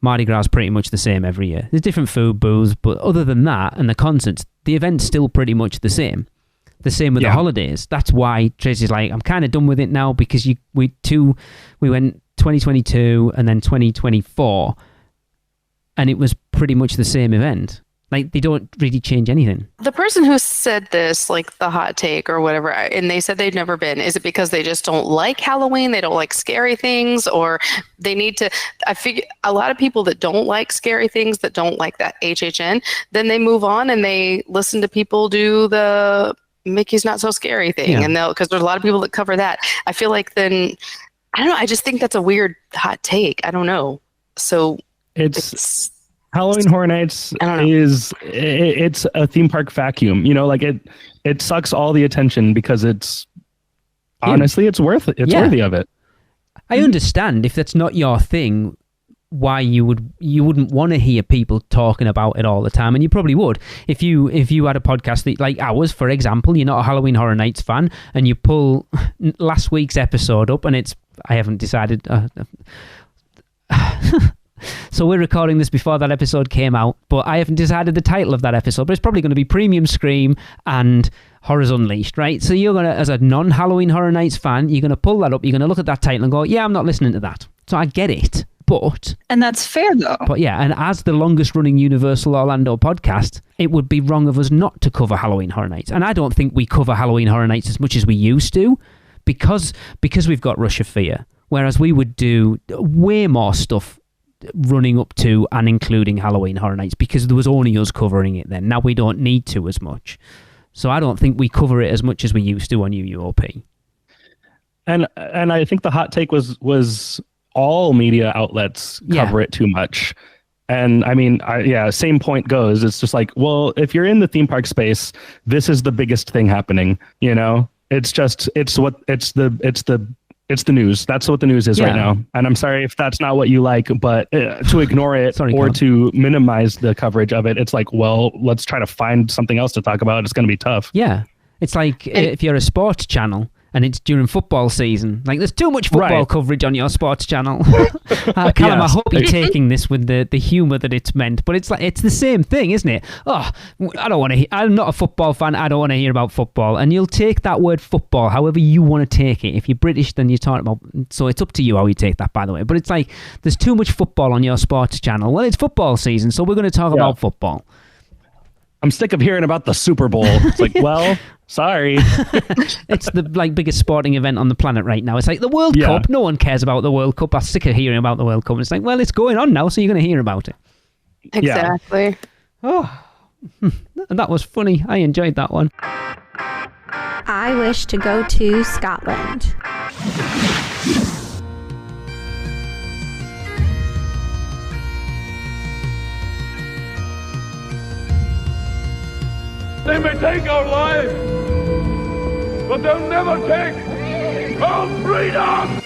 Mardi Gras is pretty much the same every year. There's different food, booze, but other than that, and the concerts, the event's still pretty much the same. The same with the holidays. That's why Tracy's like, I'm kind of done with it now, because we went 2022 and then 2024, and it was pretty much the same event. Like, they don't really change anything. The person who said this, like the hot take or whatever, and they said they've never been, is it because they just don't like Halloween? They don't like scary things, or they need to, I figure a lot of people that don't like scary things, that don't like that HHN, then they move on and they listen to people do the Mickey's Not So Scary thing. And because there's a lot of people that cover that. I feel like then, I don't know, I just think that's a weird hot take. I don't know. So it's Halloween Horror Nights it's a theme park vacuum, you know, like it sucks all the attention because it's honestly, it's worthy of it. I understand if that's not your thing, why you wouldn't want to hear people talking about it all the time, and you probably would if you had a podcast that, like ours, for example, you're not a Halloween Horror Nights fan, and you pull last week's episode up, and I haven't decided. So we're recording this before that episode came out, but I haven't decided the title of that episode, but it's probably going to be Premium Scream and Horrors Unleashed, right? So you're going to, as a non-Halloween Horror Nights fan, you're going to pull that up, you're going to look at that title and go, yeah, I'm not listening to that. So I get it, but... And that's fair, though. But yeah, and as the longest-running Universal Orlando podcast, it would be wrong of us not to cover Halloween Horror Nights. And I don't think we cover Halloween Horror Nights as much as we used to, because we've got Rush of Fear, whereas we would do way more stuff running up to and including Halloween Horror Nights, because there was only us covering it then. Now we don't need to as much. So I don't think we cover it as much as we used to on UUOP. And I think the hot take was all media outlets cover it too much. And I mean, same point goes. It's just like, well, if you're in the theme park space, this is the biggest thing happening, you know? It's the news. That's what the news is right now. And I'm sorry if that's not what you like, but to ignore it to minimize the coverage of it, it's like, well, let's try to find something else to talk about. It's going to be tough. Yeah. It's like if you're a sports channel and it's during football season, like there's too much football coverage on your sports channel. Callum, I hope you're taking this with the humour that it's meant, but it's like, it's the same thing, isn't it? Oh, I'm not a football fan. I don't want to hear about football. And you'll take that word football however you want to take it. If you're British, then you're talking about, so it's up to you how you take that, by the way. But it's like, there's too much football on your sports channel. Well, it's football season, so we're going to talk about football. I'm sick of hearing about the Super Bowl. It's like, well, sorry. It's the biggest sporting event on the planet right now. It's like the World Cup. No one cares about the World Cup. I'm sick of hearing about the World Cup. It's like, well, it's going on now, so you're going to hear about it. Exactly. Oh, that was funny. I enjoyed that one. I wish to go to Scotland. They may take our lives, but they'll never take our freedom!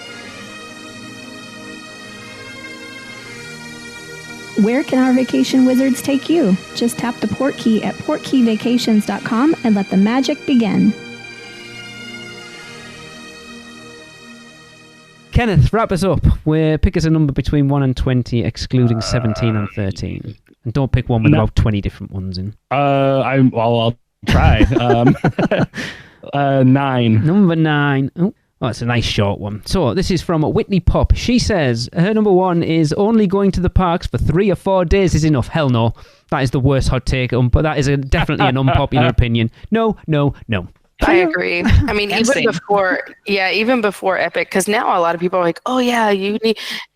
Where can our vacation wizards take you? Just tap the port key at portkeyvacations.com and let the magic begin. Kenneth, wrap us up. Pick us a number between 1 and 20, excluding 17 and 13. And don't pick one with about 20 different ones in. I'll try. 9. Number 9. Oh, it's a nice short one. So this is from Whitney Pop. She says her number 1 is only going to the parks for 3 or 4 days is enough. Hell no. That is the worst hot take, but that is definitely an unpopular opinion. No. I agree. I mean, even before Epic, because now a lot of people are like, oh yeah,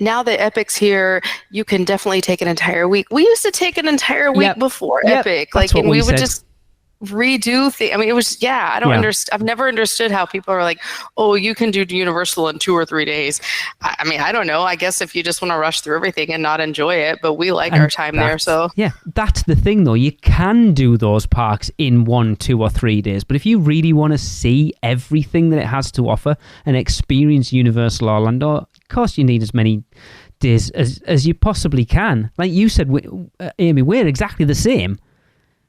now that Epic's here, you can definitely take an entire week. We used to take an entire week before Epic, and we would just redo things. I mean, it was, I don't understand. I've never understood how people are like, oh, you can do Universal in 2 or 3 days. I mean, I don't know. I guess if you just want to rush through everything and not enjoy it, but we like our time there. So yeah, that's the thing though. You can do those parks in 1, 2 or 3 days, but if you really want to see everything that it has to offer and experience Universal Orlando, of course you need as many days as you possibly can. Like you said, Amy, we're exactly the same.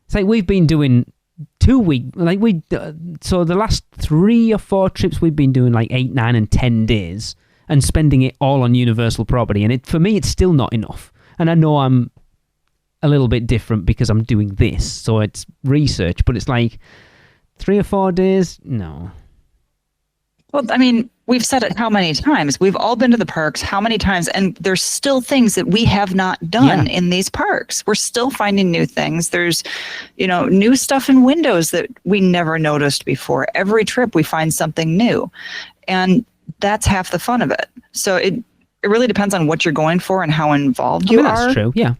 It's like we've been doing 2 week, so the last 3 or 4 trips we've been doing 8, 9 and 10 days and spending it all on Universal property, and for me it's still not enough. And I know I'm a little bit different because I'm doing this, so it's research, but it's 3 or 4 days, no. Well, I mean, we've said it how many times? We've all been to the parks how many times? And there's still things that we have not done in these parks. We're still finding new things. There's, new stuff in windows that we never noticed before. Every trip we find something new. And that's half the fun of it. So it really depends on what you're going for and how involved you are. That's true, yeah.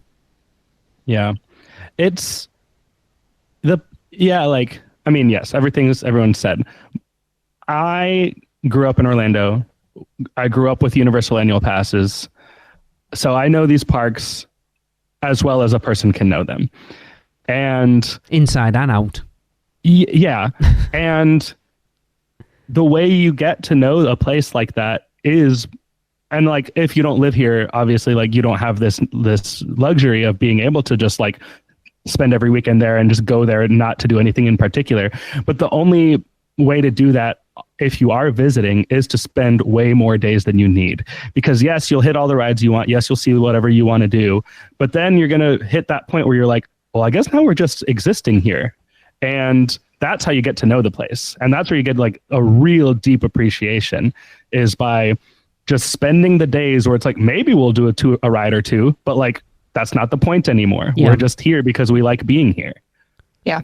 Yeah. It's yes, everyone said. I grew up in Orlando. I grew up with Universal annual passes. So I know these parks as well as a person can know them. And inside and out. Yeah. And the way you get to know a place like that is, and if you don't live here, obviously you don't have this luxury of being able to just spend every weekend there and just go there not to do anything in particular. But the only way to do that, if you are visiting, is to spend way more days than you need. Because yes, you'll hit all the rides you want. Yes, you'll see whatever you want to do. But then you're going to hit that point where you're like, well, I guess now we're just existing here. And that's how you get to know the place. And that's where you get a real deep appreciation, is by just spending the days where it's maybe we'll do a ride or two, but that's not the point anymore. Yeah. We're just here because we like being here. Yeah.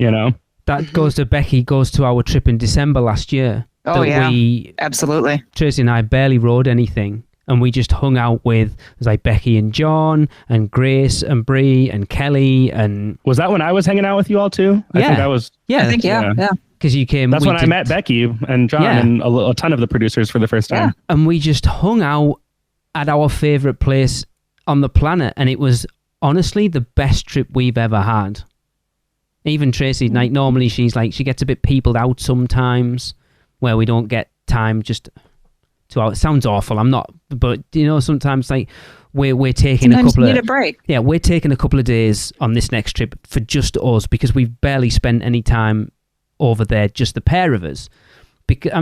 That goes to Becky, goes to our trip in December last year. Oh, yeah. Absolutely. Tracy and I barely rode anything. And we just hung out with Becky and John and Grace and Bree and Kelly. And was that when I was hanging out with you all too? Yeah. I think I was. Yeah. I think, yeah. Because you came. That's when I met Becky and John and a ton of the producers for the first time. Yeah. And we just hung out at our favorite place on the planet. And it was honestly the best trip we've ever had. Even Tracy, normally she gets a bit peopled out sometimes, where we don't get time just to out. It sounds awful. I'm not, but sometimes we're taking sometimes a couple you need a break. Yeah, we're taking a couple of days on this next trip for just us, because we've barely spent any time over there, just the pair of us. Because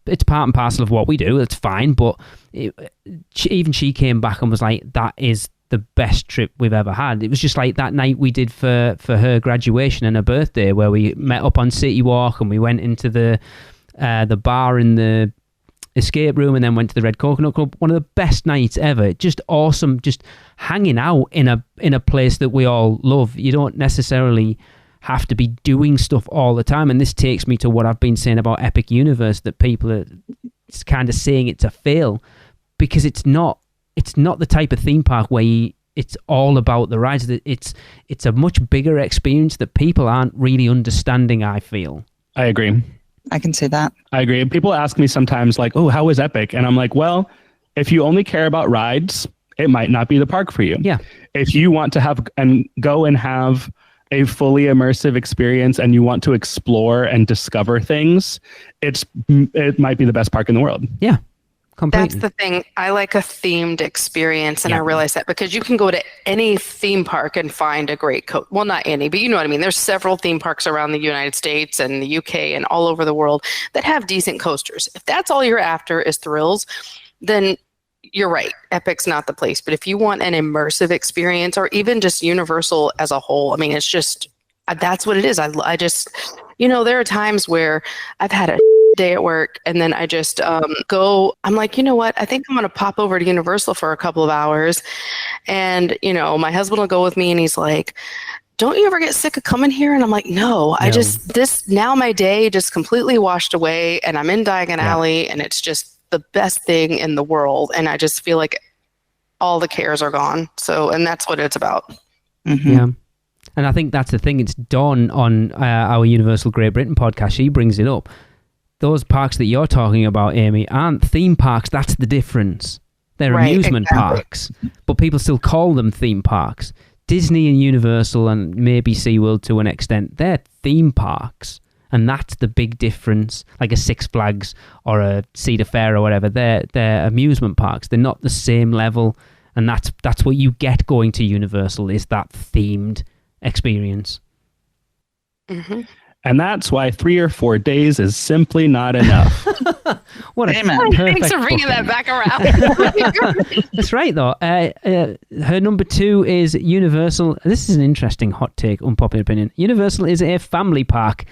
it's part and parcel of what we do. That's fine, but even she came back and was like, "That is the best trip we've ever had." It was just like that night we did for her graduation and her birthday, where we met up on City Walk and we went into the bar in the escape room and then went to the Red Coconut Club. One of the best nights ever. Just awesome. Just hanging out in a place that we all love. You don't necessarily have to be doing stuff all the time. And this takes me to what I've been saying about Epic Universe, that people are kind of saying it's a fail, because it's not the type of theme park where it's all about the rides. It's a much bigger experience that people aren't really understanding, I feel. I agree. I can say that. I agree. People ask me sometimes oh, how is Epic? And I'm like, well, if you only care about rides, it might not be the park for you. Yeah. If you want to go and have a fully immersive experience and you want to explore and discover things, it might be the best park in the world. Yeah. Completely. That's the thing. I like a themed experience, and I realize that because you can go to any theme park and find a great coaster. Well, not any, but you know what I mean. There's several theme parks around the United States and the UK and all over the world that have decent coasters. If that's all you're after is thrills, then you're right. Epic's not the place. But if you want an immersive experience, or even just Universal as a whole, I mean, it's just, that's what it is. I just, there are times where I've had a day at work and then I just I'm like, you know what? I think I'm going to pop over to Universal for a couple of hours. And, my husband will go with me and he's like, don't you ever get sick of coming here? And I'm like, no. Now my day just completely washed away and I'm in Diagon Alley and it's just the best thing in the world. And I just feel like all the cares are gone. So, and that's what it's about. Mm-hmm. Yeah. And I think that's the thing. It's Dawn on our Universal Great Britain podcast. She brings it up. Those parks that you're talking about, Amy, aren't theme parks. That's the difference. They're amusement parks, but people still call them theme parks. Disney and Universal and maybe SeaWorld to an extent, they're theme parks. And that's the big difference. Like a Six Flags or a Cedar Fair or whatever, they're amusement parks. They're not the same level. And that's what you get going to Universal, is that themed experience. Mm-hmm. And that's why 3 or 4 days is simply not enough. What a Amen. Thanks for bringing that back around. That's right, though. Her number 2 is Universal. This is an interesting hot take, unpopular opinion. Universal is a family park.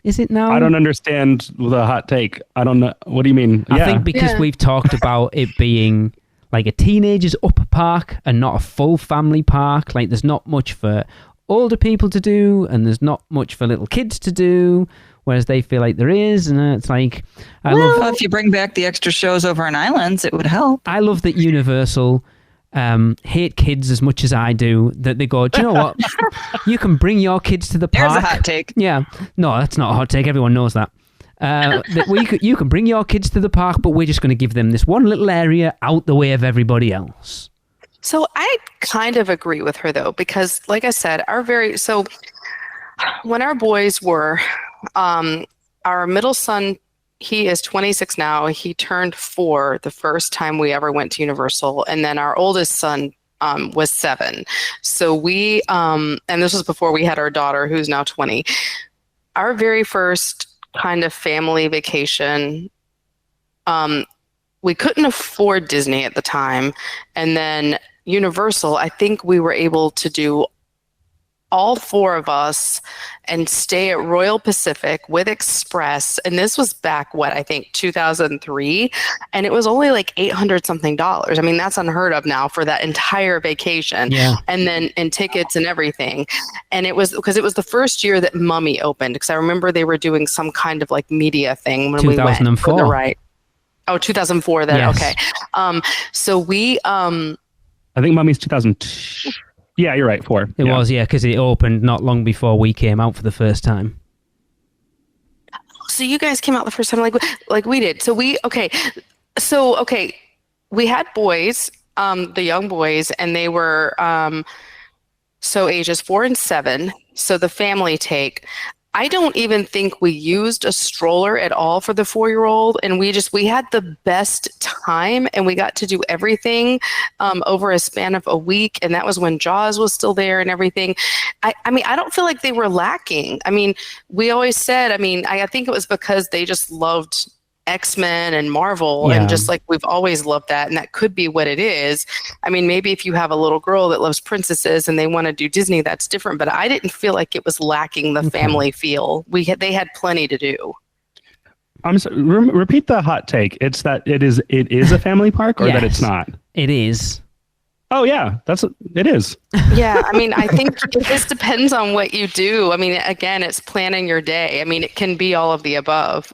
Is it now? I don't understand the hot take. I don't know. What do you mean? I think because we've talked about it being like a teenager's up park and not a full family park. Like there's not much for older people to do and there's not much for little kids to do, whereas they feel like there is. And it's like, if you bring back the extra shows over on islands, it would help. I love that Universal hate kids as much as I do, that they go, do you know what? You can bring your kids to the park. There's a hot take. Yeah. No, that's not a hot take. Everyone knows that. You can bring your kids to the park, but we're just going to give them this one little area out the way of everybody else. So I kind of agree with her, though, because like I said, when our boys were, our middle son, he is 26 now. He turned 4 the first time we ever went to Universal. And then our oldest son was 7. So we, and this was before we had our daughter, who's now 20. Our very first kind of family vacation, we couldn't afford Disney at the time. And then Universal, I think we were able to do all 4 of us and stay at Royal Pacific with Express. And this was back, I think 2003. And it was only like $800 something. I mean, that's unheard of now for that entire vacation. Yeah. And then in tickets and everything. And it was because it was the first year that Mummy opened, because I remember they were doing some kind of like media thing when we went. 2004. For the right. Oh, 2004 then. Yes. Okay. So we, I think Mummy's 2000. Yeah, you're right. 4. It was, because it opened not long before we came out for the first time. So you guys came out the first time like we did. So we had boys, the young boys, and they were so ages 4 and 7. So the family take. I don't even think we used a stroller at all for the 4-year-old, and we had the best time, and we got to do everything over a span of a week, and that was when Jaws was still there and everything. I mean, I don't feel like they were lacking. I mean, we always said, I think it was because they just loved X-Men and Marvel, and just like we've always loved that, and that could be what it is. I mean, maybe if you have a little girl that loves princesses and they want to do Disney, that's different, but I didn't feel like it was lacking the family feel. They had plenty to do. I'm sorry, repeat the hot take. It's that it is a family park, or that it's not? It is. Oh yeah, it is. Yeah, I mean, I think it just depends on what you do. I mean, again, it's planning your day. I mean, it can be all of the above,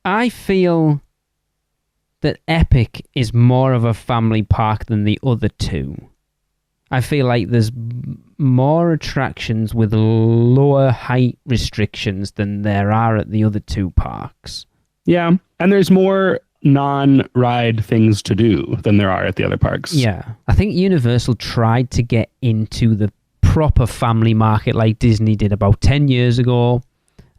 I feel that Epic is more of a family park than the other 2. I feel like there's more attractions with lower height restrictions than there are at the other 2 parks. Yeah, and there's more non-ride things to do than there are at the other parks. Yeah. I think Universal tried to get into the proper family market like Disney did about 10 years ago.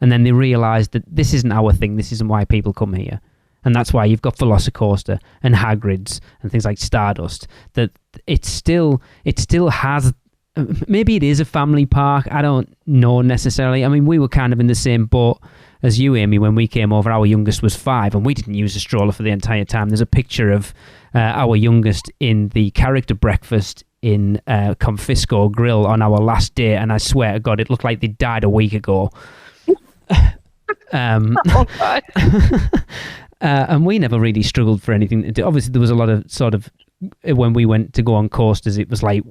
And then they realised that this isn't our thing. This isn't why people come here. And that's why you've got Velocicoaster and Hagrid's and things like Stardust. That it still has... Maybe it is a family park. I don't know necessarily. I mean, we were kind of in the same boat as you, Amy, when we came over. Our youngest was 5 and we didn't use a stroller for the entire time. There's a picture of our youngest in the character breakfast in Confisco Grill on our last day, and I swear to God, it looked like they died a week ago. Oh, God. And we never really struggled for anything to do. Obviously, there was a lot of sort of, when we went to go on coasters, it was like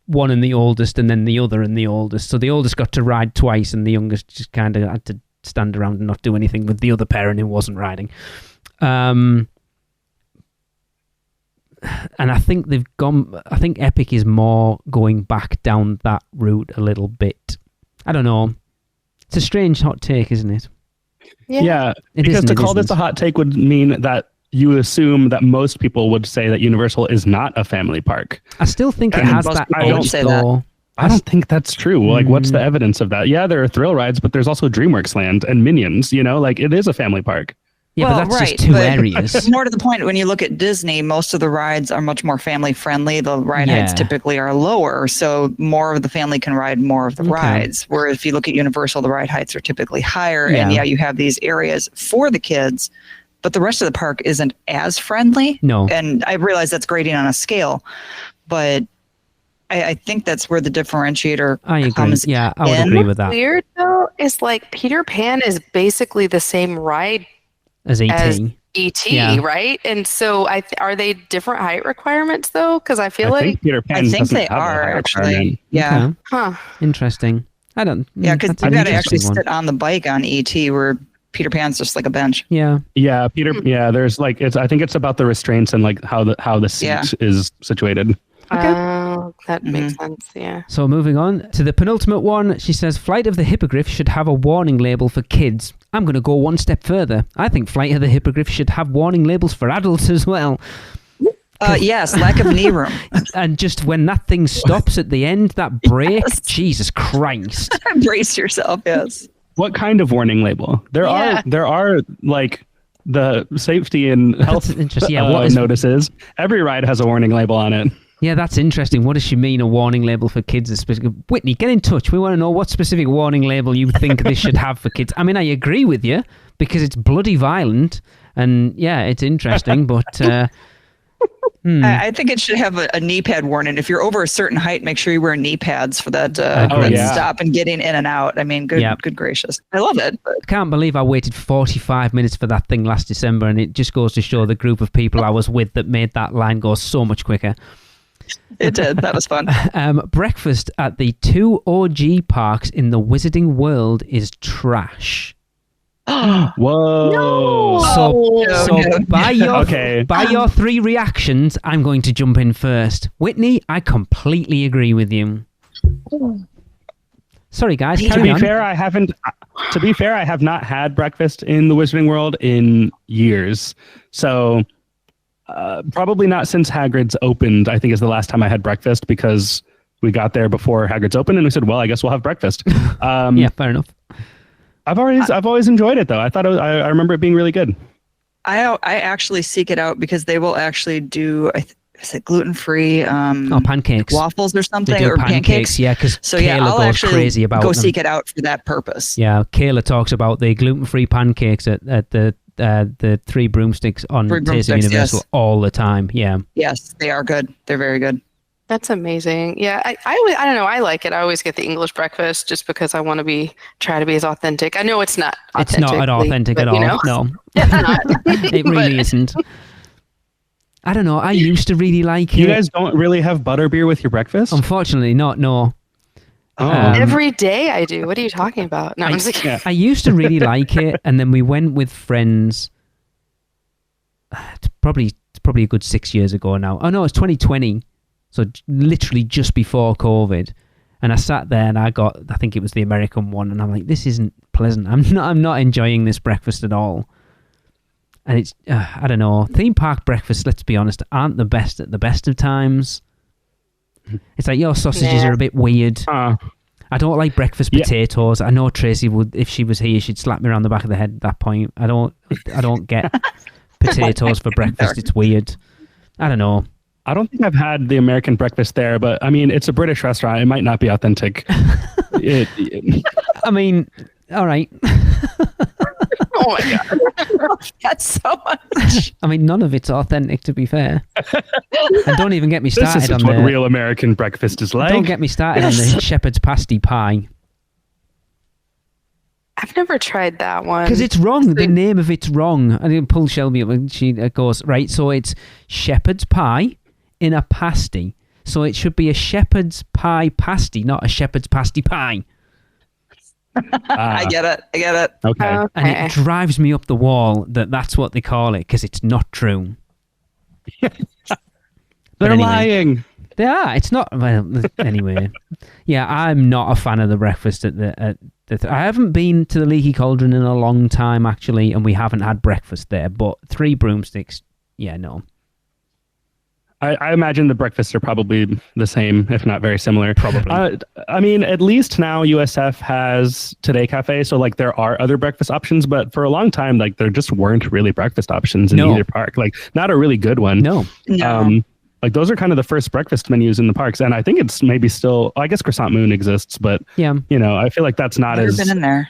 one and the oldest and then the other and the oldest. So the oldest got to ride twice and the youngest just kind of had to stand around and not do anything with the other parent who wasn't riding. And I think I think Epic is more going back down that route a little bit. I don't know. It's a strange hot take, isn't it? Yeah, because to call this a hot take would mean that you assume that most people would say that Universal is not a family park. I still think it has that edge, though. I don't think that's true. Like, what's the evidence of that? Yeah, there are thrill rides, but there's also DreamWorks Land and Minions, like it is a family park. Yeah, but that's just two areas. More to the point, when you look at Disney, most of the rides are much more family friendly. The ride heights typically are lower, so more of the family can ride more of the rides. Whereas if you look at Universal, the ride heights are typically higher, and you have these areas for the kids, but the rest of the park isn't as friendly. No. And I realize that's grading on a scale, but I think that's where the differentiator comes in. Yeah, I would agree with that. What's weird, though, is like Peter Pan is basically the same ride as E.T. Right? And so are they different height requirements, though? Because I feel I think Peter Pan I think they have a are, height actually. requirement. Yeah. Okay. Huh. Interesting. I don't... Yeah, because that's you an got to actually interesting one. sit on the bike on E.T., where Peter Pan's just like a bench. Yeah. Yeah, there's like, I think it's about the restraints and like how the seat is situated. Oh, that makes sense, yeah. So moving on to the penultimate one, she says, Flight of the Hippogriff should have a warning label for kids. I'm going to go one step further. I think Flight of the Hippogriff should have warning labels for adults as well. Yes, lack of knee room. And just when that thing stops at the end, that break, Jesus Christ. Brace yourself, yes. What kind of warning label? There are like the safety and health notices. Every ride has a warning label on it. Yeah, that's interesting. What does she mean, a warning label for kids? Whitney, get in touch. We want to know what specific warning label you think this should have for kids. I mean, I agree with you because it's bloody violent and, yeah, it's interesting, but... I think it should have a knee pad warning. If you're over a certain height, make sure you wear knee pads for that stop and getting in and out. I mean, good gracious. I love it. But. I can't believe I waited 45 minutes for that thing last December, and it just goes to show the group of people I was with that made that line go so much quicker. It did. That was fun. Breakfast at the 2 OG parks in the Wizarding World is trash. Whoa! So by your 3 reactions, I'm going to jump in first. Whitney, I completely agree with you. Sorry, guys. To be fair, I have not had breakfast in the Wizarding World in years. So probably not since Hagrid's opened. I think is the last time I had breakfast because we got there before Hagrid's opened, and we said, "Well, I guess we'll have breakfast." Yeah, fair enough. I've always enjoyed it though. I thought I remember it being really good. I actually seek it out because they will actually do is it gluten-free pancakes, waffles or something, they do or pancakes. Yeah, because I'll goes actually crazy about go them. seek it out for that purpose. Yeah, Kayla talks about the gluten-free pancakes at the 3 Broomsticks on Taste of Universal all the time. Yeah. Yes, they are good. They're very good. That's amazing. Yeah, I don't know. I like it. I always get the English breakfast just because I want to try to be as authentic. I know it's not. It's not authentic at all. No, it's not. It really isn't. I don't know. I used to really like it. You guys don't really have butterbeer with your breakfast? Unfortunately, not. No. Every day I do. What are you talking about? No, I'm just kidding. I used to really like it, and then we went with friends. It's probably a good 6 years ago now. Oh no, it's 2020. So literally just before COVID, and I sat there and I think it was the American one, and I'm like, this isn't pleasant. I'm not enjoying this breakfast at all. And it's, I don't know, theme park breakfasts, let's be honest, aren't the best at the best of times. It's like, your sausages are a bit weird. I don't like breakfast potatoes. I know Tracy would, if she was here, she'd slap me around the back of the head at that point. I don't get potatoes for breakfast. It's weird. I don't know. I don't think I've had the American breakfast there, but I mean, it's a British restaurant. It might not be authentic. I mean, all right. Oh my God. That's so much. I mean, none of it's authentic, to be fair. And don't even get me started this is what real American breakfast is like. Don't get me started on the shepherd's pasty pie. I've never tried that one. Because it's wrong. The name of it's wrong. I didn't pull Shelby up and she goes, right, so it's shepherd's pie in a pasty. So it should be a shepherd's pie pasty, not a shepherd's pasty pie. I get it. Okay. And it drives me up the wall that that's what they call it, because it's not true. They're lying. They are. It's not. Well, anyway. Yeah, I'm not a fan of the breakfast at the I haven't been to the Leaky Cauldron in a long time, actually, and we haven't had breakfast there. But 3 broomsticks, yeah, no. I imagine the breakfasts are probably the same, if not very similar. Probably. I mean, at least now USF has Today Cafe, so like there are other breakfast options, but for a long time, like there just weren't really breakfast options in either park. Like not a really good one. No. Like those are kind of the first breakfast menus in the parks, and I think it's maybe still. I guess Croissant Moon exists, but I feel like that's not Never been in there.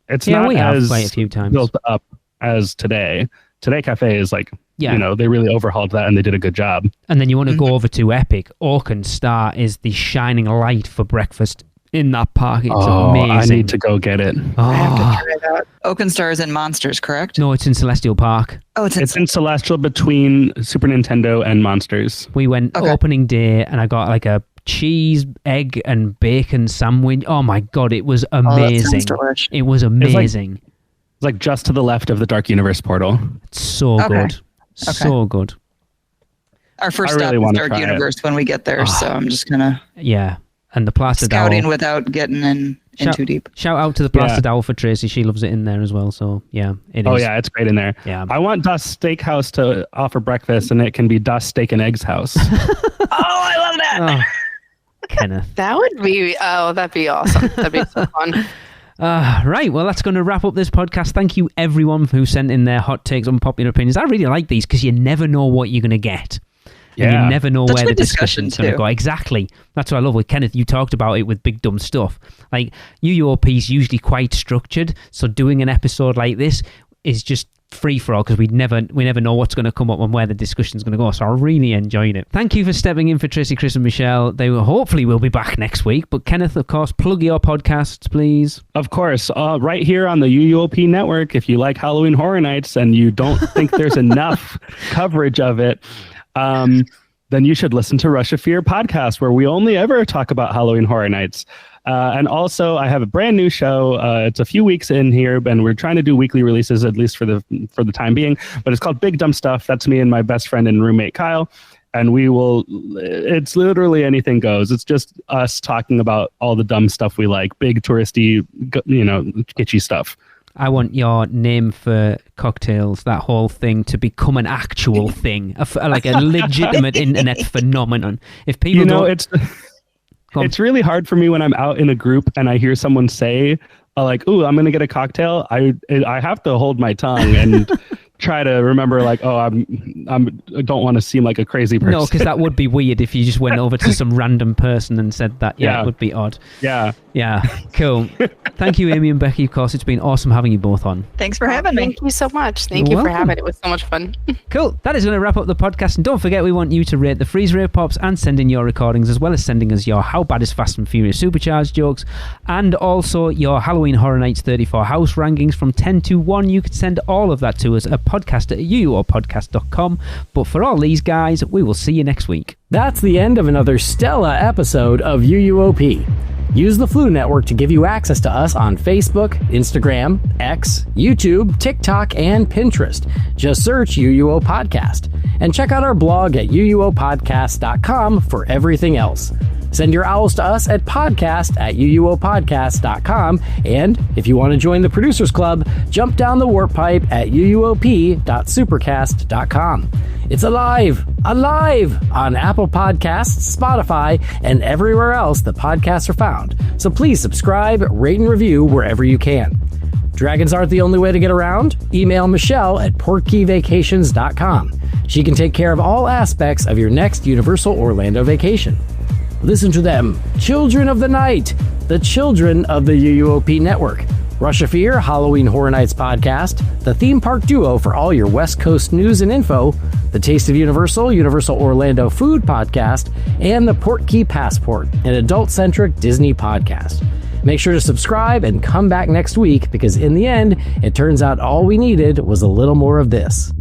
It's not as quite a few times built up as Today. Today Cafe is like, they really overhauled that and they did a good job. And then you want to go over to Epic. Oaken Star is the shining light for breakfast in that park. It's amazing. I need to go get it. I have to try that. Oaken Star is in Monsters, correct? No, it's in Celestial Park. Oh, it's in Celestial between Super Nintendo and Monsters. We went opening day and I got like a cheese, egg, and bacon sandwich. Oh my God, it was amazing. It was amazing. It's like just to the left of the Dark Universe portal. It's so good. So good. Our first stop is Dark Universe when we get there, so I'm just going to... Yeah, and the Plastered Owl. Scouting without getting in too deep. Shout out to the Plastered Owl for Tracy. She loves it in there as well, so yeah, it is. Oh yeah, it's great in there. Yeah. I want Dust Steakhouse to offer breakfast, and it can be Dust Steak and Eggs House. I love that! Kenneth. That'd be awesome. That'd be so fun. Right, well, that's going to wrap up this podcast. Thank you, everyone, who sent in their hot takes, unpopular opinions. I really like these because you never know what you're going to get. And you never know where the discussion's going to go. Exactly. That's what I love with Kenneth. You talked about it with Big Dumb Stuff. Like, UUOP is usually quite structured, so doing an episode like this is just free for all because we never know what's going to come up and where the discussion's going to go. So I really enjoyed it. Thank you for stepping in for Tracy, Chris, and Michelle. They hopefully will be back next week. But Kenneth, of course, plug your podcasts, please. Of course, right here on the UUOP network. If you like Halloween Horror Nights and you don't think there's enough coverage of it, then you should listen to Rush of Fear podcast, where we only ever talk about Halloween Horror Nights. And also, I have a brand new show. It's a few weeks in here, and we're trying to do weekly releases, at least for the time being. But it's called Big Dumb Stuff. That's me and my best friend and roommate, Kyle. And it's literally anything goes. It's just us talking about all the dumb stuff we like, big touristy, kitschy stuff. I want your name for cocktails, that whole thing, to become an actual thing, like a legitimate internet phenomenon. If people it's really hard for me when I'm out in a group and I hear someone say, "Ooh, I'm gonna get a cocktail." I have to hold my tongue and try to remember, I don't want to seem like a crazy person. No, because that would be weird if you just went over to some random person and said that. Yeah, it would be odd. Yeah. Cool. Thank you, Amy and Becky. Of course, it's been awesome having you both on. Thanks for having me. Thank you so much. Thank you for having it. It was so much fun. Cool. That is going to wrap up the podcast. And don't forget, we want you to rate the Freeze Ray Pops and send in your recordings, as well as sending us your How Bad is Fast and Furious Supercharged jokes, and also your Halloween Horror Nights 34 house rankings from 10 to 1. You could send all of that to us at podcast@uuopodcast.com. But for all these guys, we will see you next week. That's the end of another Stella episode of UUOP. Use the Flu Network to give you access to us on Facebook, Instagram, X, YouTube, TikTok, and Pinterest. Just search UUO Podcast. And check out our blog at uuopodcast.com for everything else. Send your owls to us at podcast@uuopodcast.com. And if you want to join the Producers Club, jump down the warp pipe at uuop.supercast.com. It's alive on Apple Podcasts, Spotify, and everywhere else the podcasts are found. So please subscribe, rate, and review wherever you can. Dragons aren't the only way to get around. Email Michelle at portkeyvacations.com. She can take care of all aspects of your next Universal Orlando vacation. Listen to them, Children of the Night, the children of the UUOP network. Rush of Fear, Halloween Horror Nights podcast, the theme park duo for all your West Coast news and info, the Taste of Universal, Universal Orlando food podcast, and the Portkey Passport, an adult-centric Disney podcast. Make sure to subscribe and come back next week because in the end, it turns out all we needed was a little more of this.